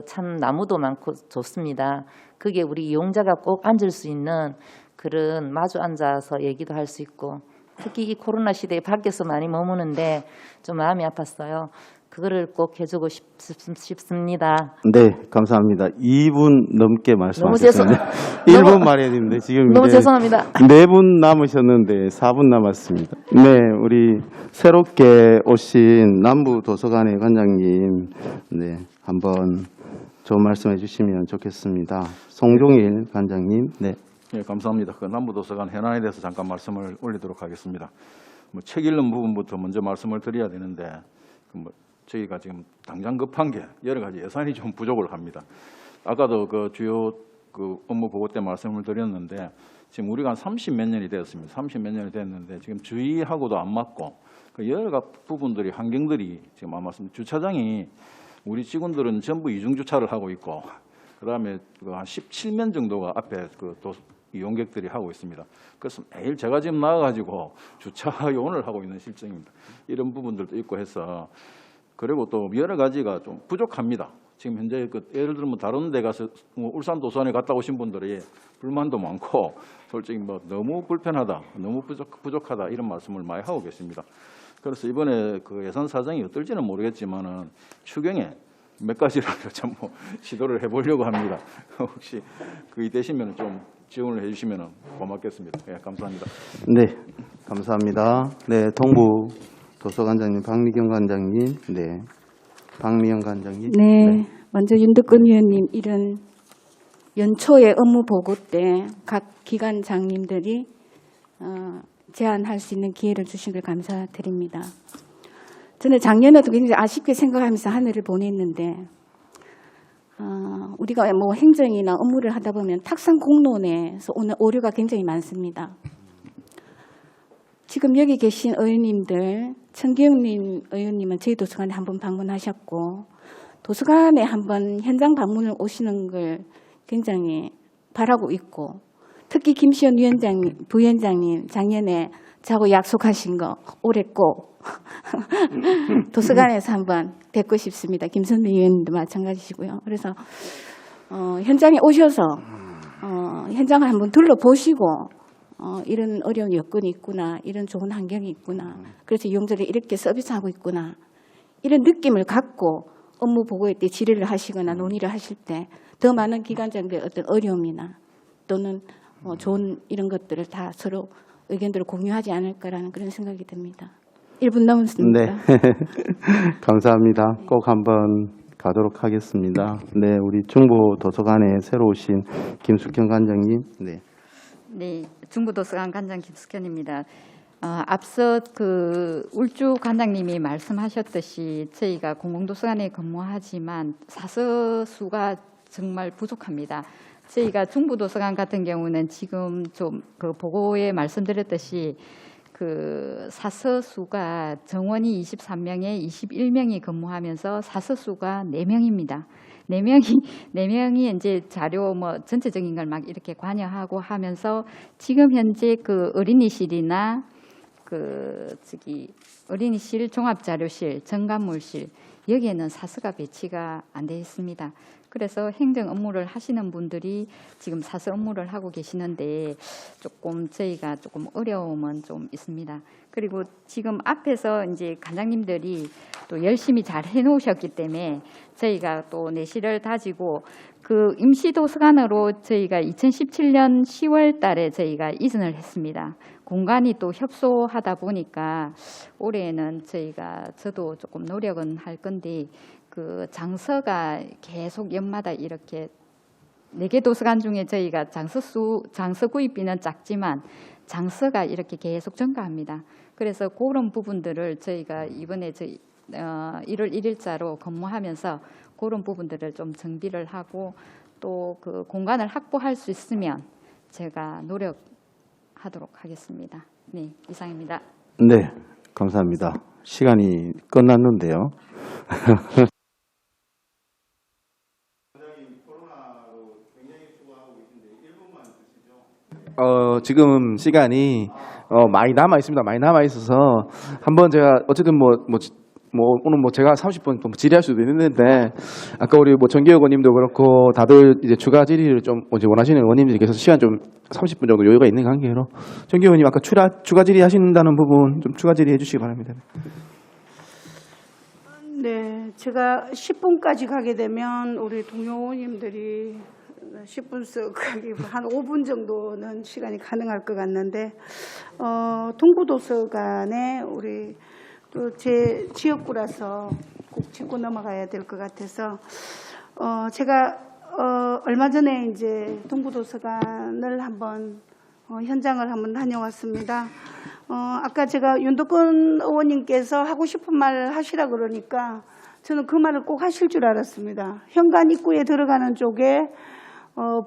참 나무도 많고 좋습니다. 그게 우리 이용자가 꼭 앉을 수 있는 그런 마주 앉아서 얘기도 할 수 있고, 특히 이 코로나 시대에 밖에서 많이 머무는데 좀 마음이 아팠어요. 그거를 꼭 해주고 싶습니다. 네, 감사합니다. 2분 넘게 말씀하셨습니다. 1분 말해야 되는데 지금 너무 죄송합니다. 4분 남으셨는데 4분 남았습니다. 네, 우리 새롭게 오신 남부도서관의 관장님, 네, 한번 좋은 말씀해 주시면 좋겠습니다. 송종일 관장님. 네. 예, 감사합니다. 남부도서관 현안에 대해서 잠깐 말씀을 올리도록 하겠습니다. 책 읽는 부분부터 먼저 말씀을 드려야 되는데, 저희가 지금 당장 급한 게 여러 가지 예산이 좀 부족을 합니다. 아까도 그 주요 그 업무 보고 때 말씀을 드렸는데 지금 우리가 한 30몇 년이 되었습니다. 30몇 년이 됐는데 지금 주의하고도 안 맞고 그 여러 부분들이 환경들이 지금 안 맞습니다. 주차장이 우리 직원들은 전부 이중 주차를 하고 있고 그다음에 한 17면 정도가 앞에 그 이용객들이 하고 있습니다. 그래서 매일 제가 지금 나와가지고 주차 요원을 하고 있는 실정입니다. 이런 부분들도 있고 해서 그리고 또 여러 가지가 좀 부족합니다. 지금 현재 그 예를 들면 다른 데 가서 울산 도서관에 갔다 오신 분들이 불만도 많고 솔직히 뭐 너무 불편하다, 너무 부족하다 이런 말씀을 많이 하고 계십니다. 그래서 이번에 그 예산 사정이 어떨지는 모르겠지만은 추경에 몇 가지라도 좀 시도를 해보려고 합니다. 혹시 그이 되시면 좀 지원을 해주시면 고맙겠습니다. 예, 감사합니다. 네, 감사합니다. 네, 동부 도서관장님, 박미경 관장님, 네, 박미영 관장님. 네, 먼저 윤덕근 의원님 이런 연초에 업무 보고 때 각 기관장님들이 제안할 수 있는 기회를 주신 걸 감사드립니다. 저는 작년에도 굉장히 아쉽게 생각하면서 한 해를 보냈는데 우리가 뭐 행정이나 업무를 하다 보면 탁상 공론에서 오는 오류가 굉장히 많습니다. 지금 여기 계신 의원님들, 천기영님 의원님은 저희 도서관에 한번 방문하셨고 도서관에 한번 현장 방문을 오시는 걸 굉장히 바라고 있고 특히 김시현 부위원장님 작년에 저하고 약속하신 거 올해 꼭 도서관에서 한번 뵙고 싶습니다. 김선배 의원님도 마찬가지시고요. 그래서 현장에 오셔서 현장을 한번 둘러보시고 이런 어려운 여건이 있구나, 이런 좋은 환경이 있구나, 그래서 이용자들이 이렇게 서비스하고 있구나 이런 느낌을 갖고 업무 보고회 때 질의를 하시거나 논의를 하실 때 더 많은 기관장들의 어떤 어려움이나 또는 좋은 이런 것들을 다 서로 의견들을 공유하지 않을까라는 그런 생각이 듭니다. 1분 남았습니다. 네, 감사합니다. 꼭 한번 가도록 하겠습니다. 네, 우리 중부도서관에 새로 오신 김숙현 관장님. 네. 네, 중부도서관 관장 김숙현입니다. 앞서 그 울주 관장님이 말씀하셨듯이 저희가 공공도서관에 근무하지만 사서 수가 정말 부족합니다. 저희가 중부도서관 같은 경우는 지금 좀 그 보고에 말씀드렸듯이 그 사서 수가 정원이 23명에 21명이 근무하면서 사서 수가 4명입니다. 4명이 이제 자료 뭐 전체적인 걸 막 이렇게 관여하고 하면서 지금 현재 그 어린이실이나 어린이실, 종합자료실, 정관물실 여기에는 사서가 배치가 안 돼 있습니다. 그래서 행정 업무를 하시는 분들이 지금 사서 업무를 하고 계시는데 조금 저희가 조금 어려움은 좀 있습니다. 그리고 지금 앞에서 이제 관장님들이 또 열심히 잘 해놓으셨기 때문에 저희가 또 내실을 다지고 그 임시도서관으로 저희가 2017년 10월 달에 저희가 이전을 했습니다. 공간이 또 협소하다 보니까 올해는 저도 조금 노력은 할 건데 그 장서가 계속 연마다 이렇게 4개 도서관 중에 저희가 장서 구입비는 작지만 장서가 이렇게 계속 증가합니다. 그래서 그런 부분들을 저희가 이번에 1월 1일자로 근무하면서 그런 부분들을 좀 정비를 하고 또 그 공간을 확보할 수 있으면 제가 노력하도록 하겠습니다. 네, 이상입니다. 네, 감사합니다. 시간이 끝났는데요. 지금 시간이 많이 남아 있습니다. 많이 남아 있어서 한번 제가 어쨌든 오늘 제가 30분 질의할 수도 있는데 아까 우리 정기 의원님도 그렇고 다들 이제 추가 질의를 좀 원하시는 의원님들이 계셔서 시간 좀 30분 정도 여유가 있는 관계로 정기 의원님 아까 추가 질의 하신다는 부분 좀 추가 질의해 주시기 바랍니다. 네, 제가 10분까지 가게 되면 우리 동료 의원님들이 10분 쓱 가기 한 5분 정도는 시간이 가능할 것 같는데 동부도서관에 우리 또 제 지역구라서 꼭 짚고 넘어가야 될 것 같아서 제가 얼마 전에 이제 동부도서관을 한번 현장을 한번 다녀왔습니다. 아까 제가 윤덕근 의원님께서 하고 싶은 말 하시라 그러니까 저는 그 말을 꼭 하실 줄 알았습니다. 현관 입구에 들어가는 쪽에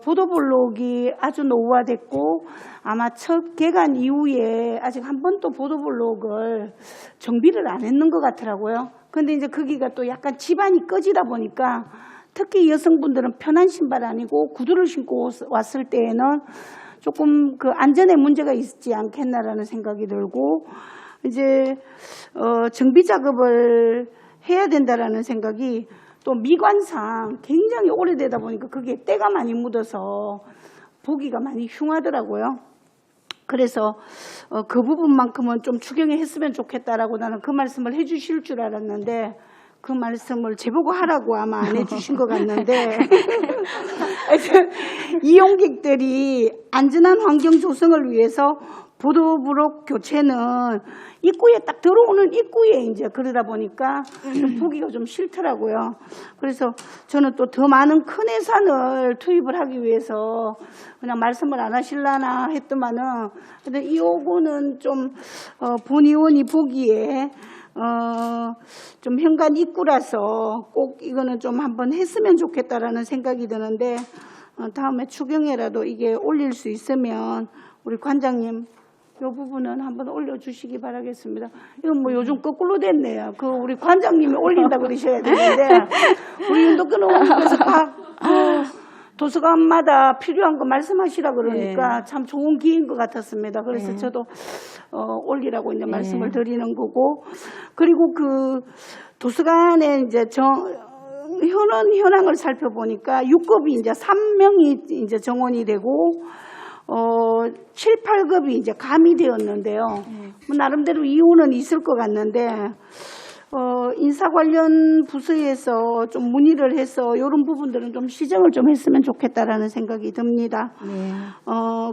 보도블록이 아주 노후화됐고 아마 첫 개관 이후에 아직 한 번도 보도블록을 정비를 안 했는 것 같더라고요. 근데 이제 거기가 또 약간 집안이 꺼지다 보니까 특히 여성분들은 편한 신발 아니고 구두를 신고 왔을 때에는 조금 그 안전에 문제가 있지 않겠나라는 생각이 들고 이제 정비 작업을 해야 된다라는 생각이 또 미관상 굉장히 오래되다 보니까 그게 때가 많이 묻어서 보기가 많이 흉하더라고요. 그래서 그 부분만큼은 좀 추경을 했으면 좋겠다라고 나는 그 말씀을 해주실 줄 알았는데 그 말씀을 제보고 하라고 아마 안 해주신 것 같는데 이용객들이 안전한 환경 조성을 위해서 보도블록 교체는 입구에 딱 들어오는 입구에 이제 그러다 보니까 좀 보기가 좀 싫더라고요. 그래서 저는 또 더 많은 큰 예산을 투입을 하기 위해서 그냥 말씀을 안 하실라나 했더만은 근데 이 요거는 좀 본 의원이 보기에 좀 현관 입구라서 꼭 이거는 좀 한번 했으면 좋겠다라는 생각이 드는데 다음에 추경에라도 이게 올릴 수 있으면 우리 관장님 이 부분은 한번 올려주시기 바라겠습니다. 이건 뭐 요즘 거꾸로 됐네요. 그 우리 관장님이 올린다고 그러셔야 되는데 우리 윤덕근 의원님께서 각 도서관마다 필요한 거 말씀하시라 그러니까 참 좋은 기회인 것 같았습니다. 그래서 저도 올리라고 이제 말씀을 드리는 거고 그리고 그 도서관에 이제 현황을 살펴보니까 6급이 이제 3명이 이제 정원이 되고 7, 8급이 이제 가미되었는데요. 뭐 나름대로 이유는 있을 것 같는데 인사 관련 부서에서 좀 문의를 해서 이런 부분들은 좀 시정을 좀 했으면 좋겠다라는 생각이 듭니다.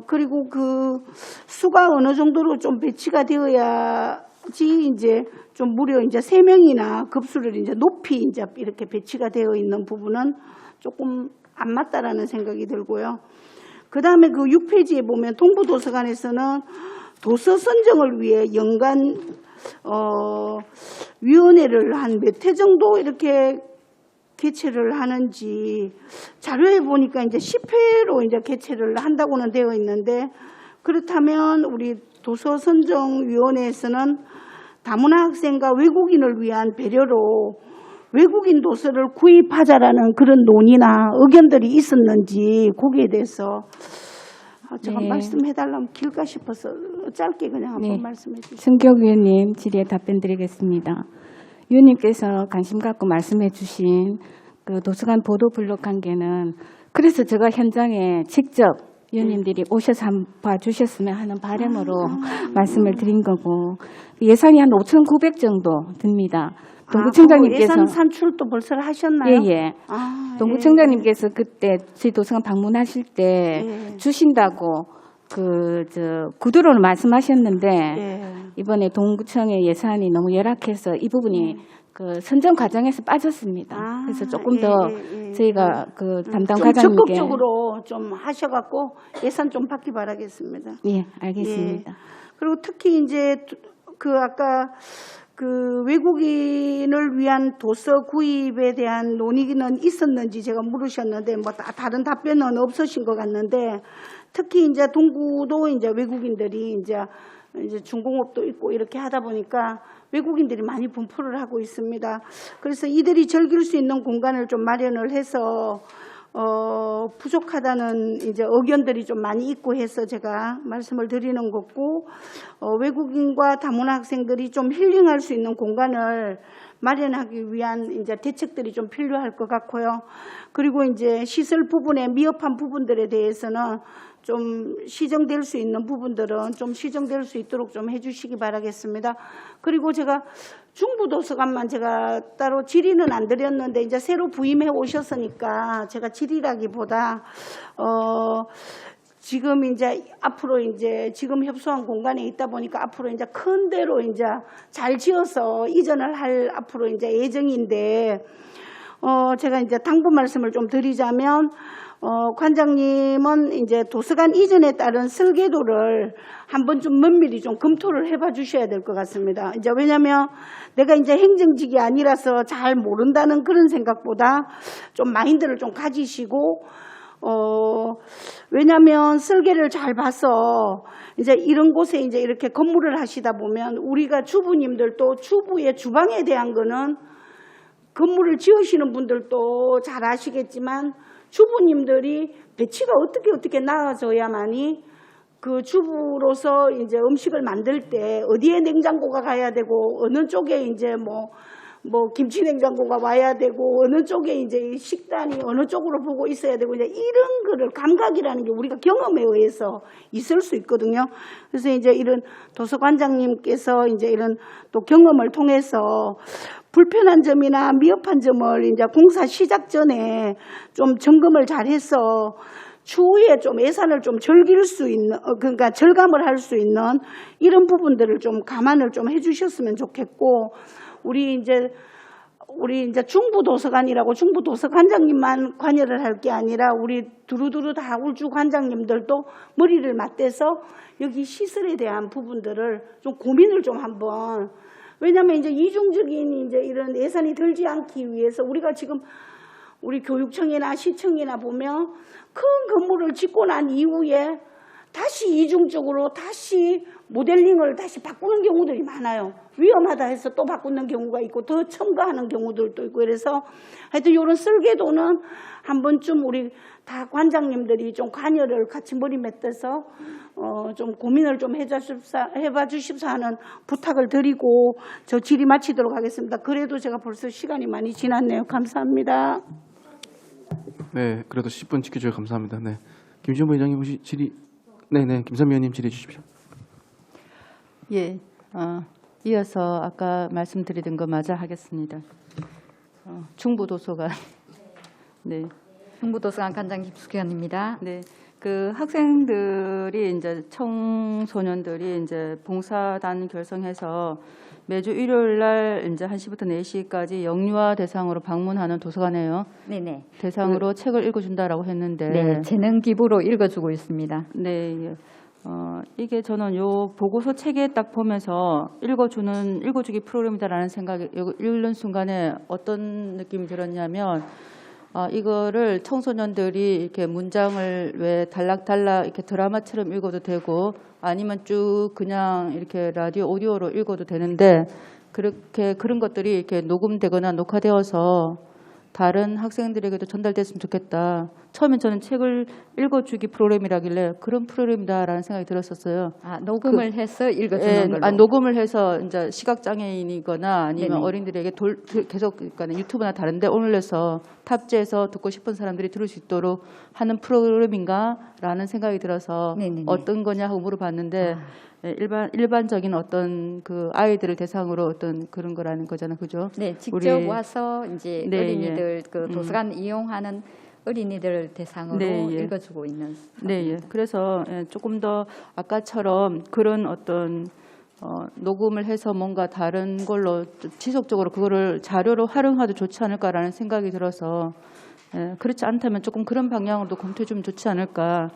그리고 그 수가 어느 정도로 좀 배치가 되어야지 이제 좀 무려 이제 3명이나 급수를 이제 높이 이제 이렇게 배치가 되어 있는 부분은 조금 안 맞다라는 생각이 들고요. 그 다음에 그 6페이지에 보면 동부도서관에서는 도서 선정을 위해 연간 위원회를 한 몇 회 정도 이렇게 개최를 하는지 자료에 보니까 이제 10회로 이제 개최를 한다고는 되어 있는데 그렇다면 우리 도서선정위원회에서는 다문화 학생과 외국인을 위한 배려로 외국인 도서를 구입하자라는 그런 논의나 의견들이 있었는지 거기에 대해서 제가 말씀해달라면 길까 싶어서 짧게 그냥 한번 말씀해 주시죠. 승격 위원님 질의에 답변 드리겠습니다. 위원님께서 관심 갖고 말씀해 주신 그 도서관 보도 블록 관계는 그래서 제가 현장에 직접 위원님들이 오셔서 한번 봐주셨으면 하는 바람으로 말씀을 드린 거고 예산이 한 5,900 정도 듭니다. 동구청장님께서 예산 산출도 벌써 하셨나요? 예. 동구청장님께서 그때 저희 도서관 방문하실 때 주신다고 구두로는 말씀하셨는데 이번에 동구청의 예산이 너무 열악해서 이 부분이 그 선정 과정에서 빠졌습니다. 그래서 조금 더 저희가 그 담당 좀 과장님께 적극적으로 좀 하셔갖고 예산 좀 받기 바라겠습니다. 예, 알겠습니다. 그리고 특히 이제 그 아까 그 외국인을 위한 도서 구입에 대한 논의는 있었는지 제가 물으셨는데 뭐 다른 답변은 없으신 것 같는데 특히 이제 동구도 이제 외국인들이 이제 중공업도 있고 이렇게 하다 보니까 외국인들이 많이 분포를 하고 있습니다. 그래서 이들이 즐길 수 있는 공간을 좀 마련을 해서 부족하다는 이제 의견들이 좀 많이 있고 해서 제가 말씀을 드리는 거고 외국인과 다문화 학생들이 좀 힐링할 수 있는 공간을 마련하기 위한 이제 대책들이 좀 필요할 것 같고요. 그리고 이제 시설 부분에 미흡한 부분들에 대해서는 좀 시정될 수 있는 부분들은 좀 시정될 수 있도록 좀 해주시기 바라겠습니다. 그리고 제가 중부도서관만 제가 따로 질의는 안 드렸는데 이제 새로 부임해 오셨으니까 제가 질의라기보다 지금 이제 앞으로 이제 지금 협소한 공간에 있다 보니까 앞으로 이제 큰 데로 이제 잘 지어서 이전을 할 앞으로 이제 예정인데 제가 이제 당부 말씀을 좀 드리자면 관장님은 이제 도서관 이전에 따른 설계도를 한번 좀 면밀히 좀 검토를 해봐 주셔야 될 것 같습니다. 이제 왜냐면 내가 이제 행정직이 아니라서 잘 모른다는 그런 생각보다 좀 마인드를 좀 가지시고, 왜냐면 설계를 잘 봐서 이제 이런 곳에 이제 이렇게 건물을 하시다 보면 우리가 주부님들도 주부의 주방에 대한 거는 건물을 지으시는 분들도 잘 아시겠지만 주부님들이 배치가 어떻게 나아져야만이 그 주부로서 이제 음식을 만들 때 어디에 냉장고가 가야 되고 어느 쪽에 이제 뭐 김치 냉장고가 와야 되고 어느 쪽에 이제 식단이 어느 쪽으로 보고 있어야 되고 이제 이런 거를 감각이라는 게 우리가 경험에 의해서 있을 수 있거든요. 그래서 이제 이런 도서관장님께서 이제 이런 또 경험을 통해서 불편한 점이나 미흡한 점을 이제 공사 시작 전에 좀 점검을 잘해서 추후에 좀 예산을 좀 즐길 수 있는, 그러니까 절감을 할 수 있는 이런 부분들을 좀 감안을 좀 해주셨으면 좋겠고, 우리 이제 중부도서관이라고 중부도서관장님만 관여를 할 게 아니라 우리 두루두루 다 울주 관장님들도 머리를 맞대서 여기 시설에 대한 부분들을 좀 고민을 좀 한번, 왜냐하면 이제 이중적인 이제 이런 예산이 들지 않기 위해서 우리가 지금 우리 교육청이나 시청이나 보면 큰 건물을 짓고 난 이후에 다시 이중적으로 다시 모델링을 다시 바꾸는 경우들이 많아요. 위험하다 해서 또 바꾸는 경우가 있고 더 첨가하는 경우들도 있고, 그래서 하여튼 이런 설계도는 한 번쯤 우리 다 관장님들이 좀 관여를 같이 머리 맞대서 좀 고민을 좀 해봐 주십사 하는 부탁을 드리고 저 질의 마치도록 하겠습니다. 그래도 제가 벌써 시간이 많이 지났네요. 감사합니다. 네, 그래도 10분 지켜주셔서 감사합니다. 네, 김시현 부회장님 혹시 질의, 네네, 김선미 의원님 질의해 주십시오. 예, 이어서 아까 말씀드리던 거 마저 하겠습니다. 중부도서관. 네. 중부도서관 관장 김숙현입니다. 네. 그 학생들이 이제 청소년들이 이제 봉사단 결성해서 매주 일요일 날 이제 1시부터 4시까지 영유아 대상으로 방문하는 도서관이에요. 네네. 대상으로 책을 읽어준다라고 했는데. 네, 재능 기부로 읽어주고 있습니다. 네. 예. 이게 저는 요 보고서 책에 딱 보면서 읽어주기 프로그램이다라는 생각이 읽는 순간에 어떤 느낌이 들었냐면, 이거를 청소년들이 이렇게 문장을 왜 단락단락 이렇게 드라마처럼 읽어도 되고 아니면 쭉 그냥 이렇게 라디오 오디오로 읽어도 되는데, 그렇게 그런 것들이 이렇게 녹음되거나 녹화되어서 다른 학생들에게도 전달됐으면 좋겠다. 처음엔 저는 책을 읽어주기 프로그램이라길래 그런 프로그램이다라는 생각이 들었었어요. 녹음을 해서 읽어주는 걸로. 녹음을 해서 이제 시각장애인이거나 아니면 네네. 어린이들에게 계속 그러니까 유튜브나 다른데 올려서 탑재해서 듣고 싶은 사람들이 들을 수 있도록 하는 프로그램인가라는 생각이 들어서 네네네. 어떤 거냐 하고 물어봤는데 일반적인 어떤 그 아이들을 대상으로 어떤 그런 거라는 거잖아요, 그죠? 네, 직접 와서 이제 네, 어린이들 그 도서관 이용하는 어린이들 대상으로 네, 예. 읽어주고 있는. 네, 예. 그래서 조금 더 아까처럼 그런 어떤 녹음을 해서 뭔가 다른 걸로 지속적으로 그거를 자료로 활용해도 좋지 않을까라는 생각이 들어서, 그렇지 않다면 조금 그런 방향으로도 검토해주면 좋지 않을까.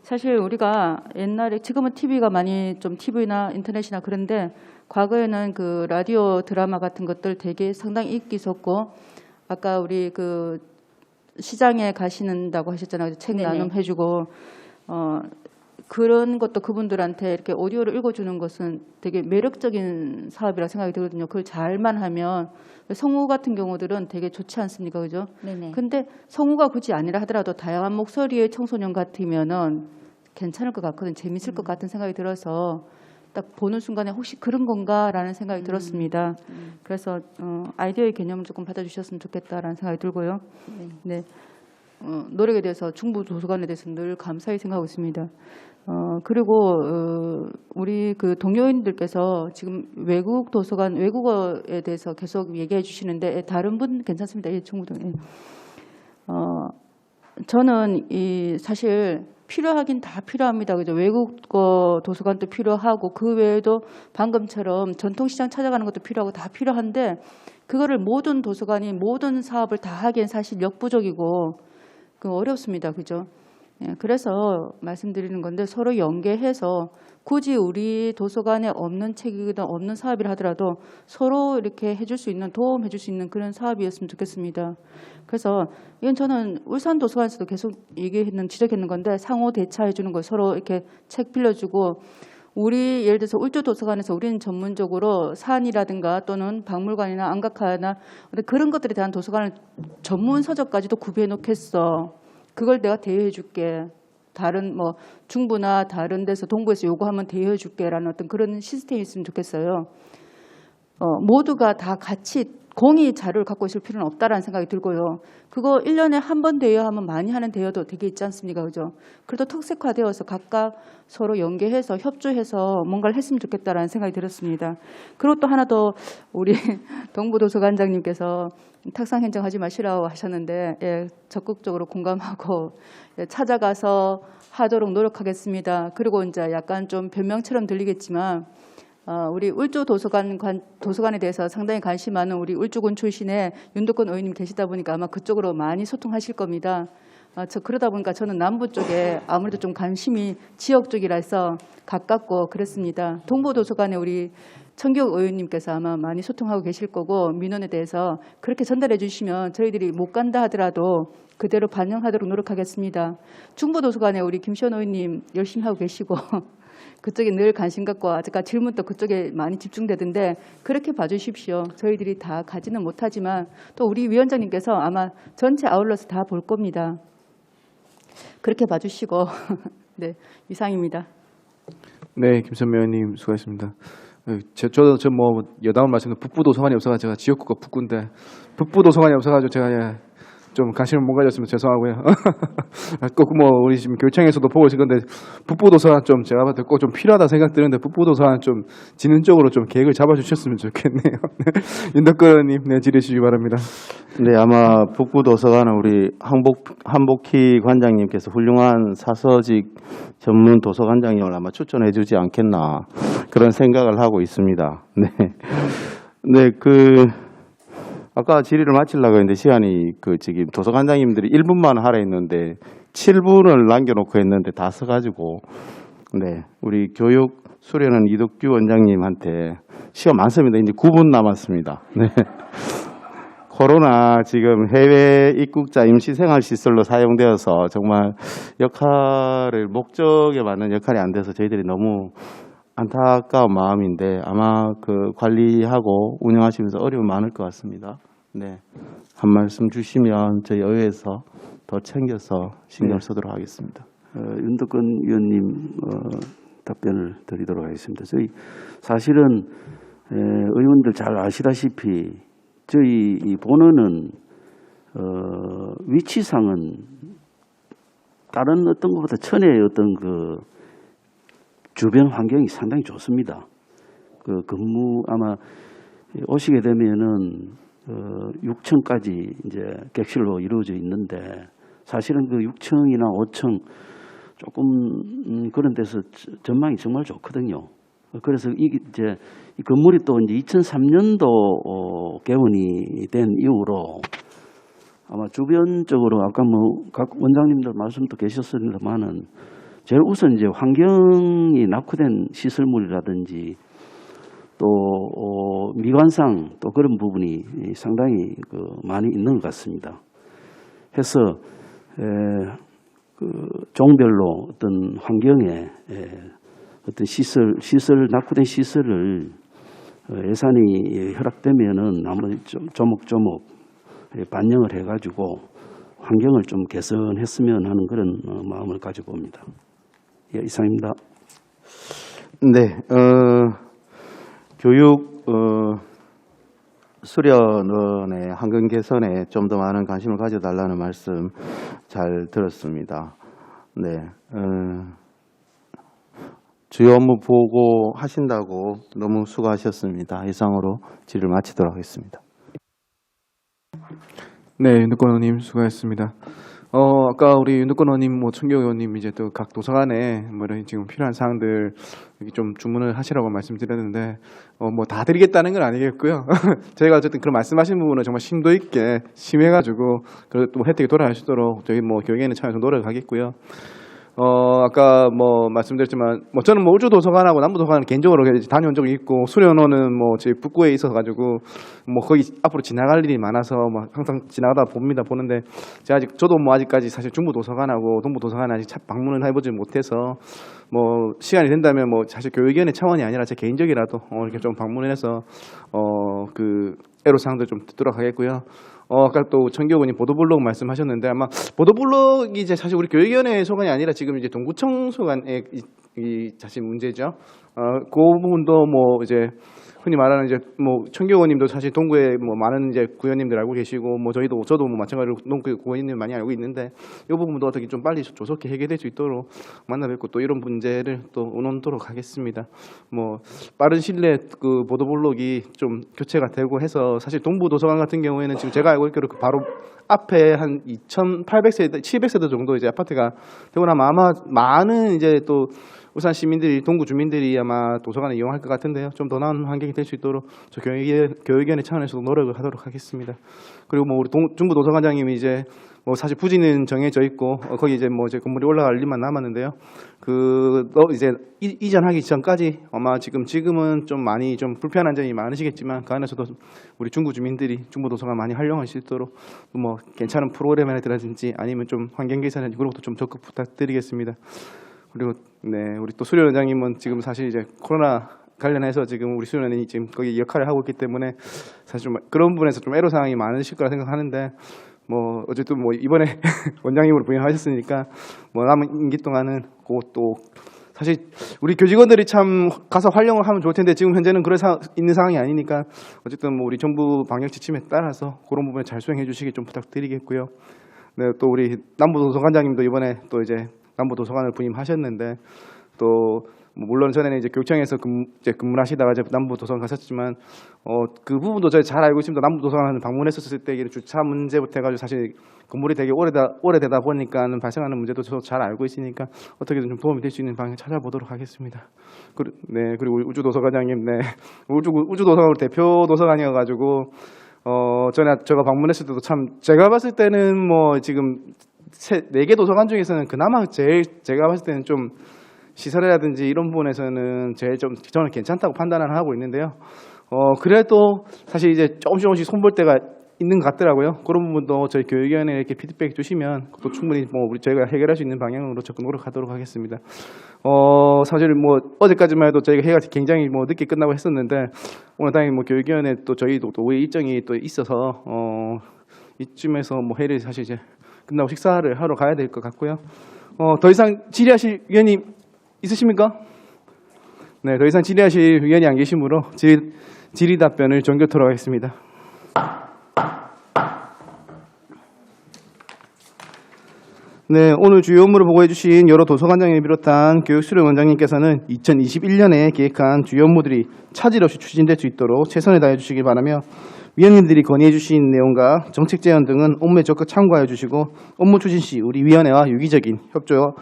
사실 우리가 옛날에, 지금은 TV가 많이 좀 TV나 인터넷이나 그런데 과거에는 그 라디오 드라마 같은 것들 되게 상당히 인기 있었고, 아까 우리 그 시장에 가시는다고 하셨잖아요. 책 네네. 나눔해주고 그런 것도 그분들한테 이렇게 오디오를 읽어주는 것은 되게 매력적인 사업이라 생각이 들거든요. 그걸 잘만 하면 성우 같은 경우들은 되게 좋지 않습니까, 그죠? 네네. 근데 성우가 굳이 아니라 하더라도 다양한 목소리의 청소년 같으면은 괜찮을 것 같거든요. 재밌을 것 같은 생각이 들어서 딱 보는 순간에 혹시 그런 건가라는 생각이 들었습니다. 그래서 아이디어의 개념을 조금 받아주셨으면 좋겠다라는 생각이 들고요. 네. 노력에 대해서 중부 도서관에 대해서 늘 감사히 생각하고 있습니다. 그리고 우리 그 동료인들께서 지금 외국 도서관 외국어에 대해서 계속 얘기해 주시는데 다른 분 괜찮습니다. 예, 중부 동. 저는 사실 필요하긴 다 필요합니다. 그죠? 외국어 도서관도 필요하고 그 외에도 방금처럼 전통시장 찾아가는 것도 필요하고 다 필요한데 그거를 모든 도서관이 모든 사업을 다 하기엔 사실 역부족이고 그 어렵습니다. 그죠? 예, 그래서 말씀드리는 건데 서로 연계해서 굳이 우리 도서관에 없는 책이든 없는 사업이라 하더라도 서로 이렇게 해줄 수 있는 도움해 줄 수 있는 그런 사업이었으면 좋겠습니다. 그래서 이건 저는 울산 도서관에서도 계속 지적했는 건데 상호 대차해 주는 거 서로 이렇게 책 빌려주고 우리 예를 들어서 울주 도서관에서 우리는 전문적으로 산이라든가 또는 박물관이나 안각화나 그런 것들에 대한 도서관을 전문 서적까지도 구비해 놓겠어. 그걸 내가 대여해 줄게. 다른 뭐 중부나 다른 데서 동부에서 요구하면 대여해 줄게라는 어떤 그런 시스템이 있으면 좋겠어요. 모두가 다 같이 공이 자료를 갖고 있을 필요는 없다라는 생각이 들고요. 그거 1년에 한 번 대여하면 많이 하는 대여도 되게 있지 않습니까? 그죠? 그래도 특색화되어서 각각 서로 연계해서 협조해서 뭔가를 했으면 좋겠다라는 생각이 들었습니다. 그리고 또 하나 더 우리 동부도서관장님께서 탁상 행정하지 마시라고 하셨는데 예, 적극적으로 공감하고 예, 찾아가서 하도록 노력하겠습니다. 그리고 이제 약간 좀 변명처럼 들리겠지만 우리 울주 도서관에 대해서 상당히 관심 많은 우리 울주군 출신의 윤덕권 의원님 계시다 보니까 아마 그쪽으로 많이 소통하실 겁니다. 그러다 보니까 저는 남부 쪽에 아무래도 좀 관심이 지역 쪽이라서 가깝고 그렇습니다. 동부도서관에 우리 청기욱 의원님께서 아마 많이 소통하고 계실 거고 민원에 대해서 그렇게 전달해 주시면 저희들이 못 간다 하더라도 그대로 반영하도록 노력하겠습니다. 중부도서관에 우리 김시원 의원님 열심히 하고 계시고 그쪽에 늘 관심 갖고 아까 질문도 그쪽에 많이 집중되던데 그렇게 봐주십시오. 저희들이 다 가지는 못하지만 또 우리 위원장님께서 아마 전체 아울러서 다 볼 겁니다. 그렇게 봐주시고 네 이상입니다. 네, 김선미 의원님 수고하셨습니다. 저도 뭐 여담을 말씀드린 북부 도서관이 없어가지고 제가 지역구가 북구인데 북부 도서관이 없어가지고 제가 예, 좀 관심을 못 가졌으면 죄송하고요. 꼭 뭐 우리 지금 교육청에서도 보고 있을 건데 북부 도서관 좀 제가 봤을 때 꼭 좀 필요하다 생각 드는데 북부 도서관 좀 진흥적으로 좀 계획을 잡아주셨으면 좋겠네요. 윤덕근 의원님 네 질의 주시기 바랍니다. 네, 아마 북부 도서관은 우리 한복희 관장님께서 훌륭한 사서직 전문 도서관장님을 아마 추천해주지 않겠나 그런 생각을 하고 있습니다. 네, 네 아까 질의를 마치려고 했는데 시간이 지금 도서관장님들이 1분만 하라 했는데 7분을 남겨놓고 했는데 다 써가지고 네 우리 교육 수련은 이덕규 원장님한테 시간 많습니다. 이제 9분 남았습니다. 네. 코로나 지금 해외 입국자 임시생활시설로 사용되어서 정말 목적에 맞는 역할이 안 돼서 저희들이 너무 안타까운 마음인데 아마 관리하고 운영하시면서 어려움이 많을 것 같습니다. 네, 한 말씀 주시면 저희 의회에서 더 챙겨서 신경 쓰도록 하겠습니다. 윤덕근 위원님 답변을 드리도록 하겠습니다. 저희 사실은 의원들 잘 아시다시피 저희 이 본원은 위치상은 다른 어떤 것보다 천혜의 어떤 주변 환경이 상당히 좋습니다. 근무 아마 오시게 되면은 6층까지 이제 객실로 이루어져 있는데 사실은 6층이나 5층 조금 그런 데서 전망이 정말 좋거든요. 그래서 이 건물이 또 이제 2003년도 개원이 된 이후로 아마 주변적으로 아까 각 원장님들 말씀도 계셨습니다만은 제일 우선 이제 환경이 낙후된 시설물이라든지 또 미관상 또 그런 부분이 상당히 많이 있는 것 같습니다. 해서 종별로 어떤 환경에 어떤 시설 낙후된 시설을 예산이 허락되면은 아무래도 조목조목 반영을 해가지고 환경을 좀 개선했으면 하는 그런 마음을 가지고 옵니다. 예, 이상입니다. 네, 교육 수련원의 환경 개선에 좀 더 많은 관심을 가져달라는 말씀 잘 들었습니다. 네, 주요 업무 보고 하신다고 너무 수고하셨습니다. 이상으로 질의를 마치도록 하겠습니다. 네, 윤덕권 의원님 수고하셨습니다. 아까 우리 윤덕권 의원님, 청교 의원님 이제 또 각 도서관에 뭐 이런 지금 필요한 사항들 이렇게 좀 주문을 하시라고 말씀드렸는데 뭐 다 드리겠다는 건 아니겠고요. 저희가 어쨌든 그런 말씀하신 부분은 정말 심도 있게 심해가지고 그래도 또 혜택이 돌아갈 수 있도록 저희 뭐 교육위원회 차원에서 노력하겠고요. 아까 뭐 말씀드렸지만 뭐 저는 뭐 울주 도서관하고 남부 도서관을 개인적으로 다녀온 적이 있고 수련원은 뭐 제 북구에 있어 가지고 뭐 거기 앞으로 지나갈 일이 많아서 뭐 항상 지나가다 보는데 제가 저도 뭐 아직까지 사실 중부 도서관하고 동부 도서관 아직 방문을 해보지 못해서 뭐 시간이 된다면 뭐 사실 교육위원회 차원이 아니라 제 개인적이라도 이렇게 좀 방문해서 그 애로사항들 좀 듣도록 하겠고요. 아까 또 청교 의원님 보도블록 말씀하셨는데 아마 보도블록이 이제 사실 우리 교육위원회 소관이 아니라 지금 이제 동구청 소관의 이 사실 문제죠. 그 부분도 뭐 이제 흔히 말하는 이제 뭐 청교 의원님도 사실 동구에 뭐 많은 이제 구의원님들 알고 계시고 뭐 저도 뭐 마찬가지로 동구 구의원님 많이 알고 있는데 이 부분도 어떻게 좀 빨리 조속히 해결될 수 있도록 만나 뵙고 또 이런 문제를 또 논하도록 하겠습니다. 뭐 빠른 시일 내에 그 보도블록이 좀 교체가 되고 해서 사실 동부 도서관 같은 경우에는 지금 제가 알고 있기로 그 바로 앞에 한 2,800세대, 700세대 정도 이제 아파트가 되고 나면 아마 많은 이제 또 울산 시민들이 동구 주민들이 아마 도서관을 이용할 것 같은데요. 좀 더 나은 환경이 될 수 있도록 저 교육위원회 차원에서도 노력을 하도록 하겠습니다. 그리고 뭐 우리 중부 도서관장님이 이제 뭐 사실 부지는 정해져 있고 거기 이제 뭐 이제 건물이 올라갈 일만 남았는데요. 이제 이전하기 전까지 아마 지금은 좀 많이 좀 불편한 점이 많으시겠지만 그 안에서도 우리 중구 주민들이 중부 도서관 많이 활용할 수 있도록 뭐 괜찮은 프로그램이라든지 아니면 좀 환경 개선이라든지 그런 것도 좀 적극 부탁드리겠습니다. 그리고 네, 우리 또 수련원장님은 지금 사실 이제 코로나 관련해서 지금 우리 수련원이 지금 거기 역할을 하고 있기 때문에 사실 좀 그런 부분에서 좀 애로사항이 많으실 거라 생각하는데 뭐 어쨌든 뭐 이번에 원장님으로 부임하셨으니까 뭐 남은 임기 동안은 그것도 사실 우리 교직원들이 참 가서 활용을 하면 좋을 텐데 지금 현재는 그런 있는 상황이 아니니까 어쨌든 뭐 우리 정부 방역 지침에 따라서 그런 부분에 잘 수행해 주시기 좀 부탁드리겠고요. 네, 또 우리 남부도서관장님도 이번에 또 이제 남부도서관을 부임하셨는데 또 물론 전에는 이제 교육청에서 근무를 하시다가 이제 남부도서관 가셨지만 그 부분도 저희 잘 알고 있습니다. 남부도서관을 방문했었을 때 주차 문제부터 해가지고 사실 건물이 되게 오래되다 보니까는 발생하는 문제도 저도 잘 알고 있으니까 어떻게든 좀 도움이 될 수 있는 방향 찾아보도록 하겠습니다. 그리고 우리 우주도서관장님, 네, 우주도서관 대표 도서관이어가지고 제가 방문했을 때도 참 제가 봤을 때는 뭐 지금 4개 도서관 중에서는 그나마 제일 제가 봤을 때는 좀 시설이라든지 이런 부분에서는 저는 괜찮다고 판단을 하고 있는데요. 그래도 사실 이제 조금씩 손볼 때가 있는 것 같더라고요. 그런 부분도 저희 교육위원회에 이렇게 피드백 주시면 또 충분히 뭐 저희가 해결할 수 있는 방향으로 적극 노력하도록 하겠습니다. 사실 뭐 어제까지만 해도 저희가 회의가 굉장히 뭐 늦게 끝나고 했었는데 오늘 당연히 뭐 교육위원회 또 저희도 또 회의 일정이 또 있어서 이쯤에서 뭐 회의를 사실 이제 끝나고 식사를 하러 가야 될 것 같고요. 더 이상 질의하실 위원님 있으십니까? 네, 더 이상 질의하실 위원이 안 계시므로 질의 답변을 종결토록 하겠습니다. 네, 오늘 주요 업무를 보고해 주신 여러 도서관장을 비롯한 교육수련원장님께서는 2021년에 계획한 주요 업무들이 차질 없이 추진될 수 있도록 최선을 다해 주시기 바라며 위원님들이 건의해 주신 내용과 정책 제안 등은 업무에 적극 참고하여 주시고 업무 추진 시 우리 위원회와 유기적인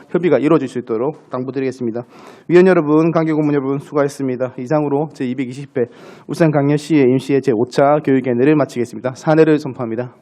협의가 이루어질 수 있도록 당부드리겠습니다. 위원 여러분, 관계 고문 여러분 수고하셨습니다. 이상으로 제220회 울산광역시의 임시의 제5차 교육위원회를 마치겠습니다. 사내를 선포합니다.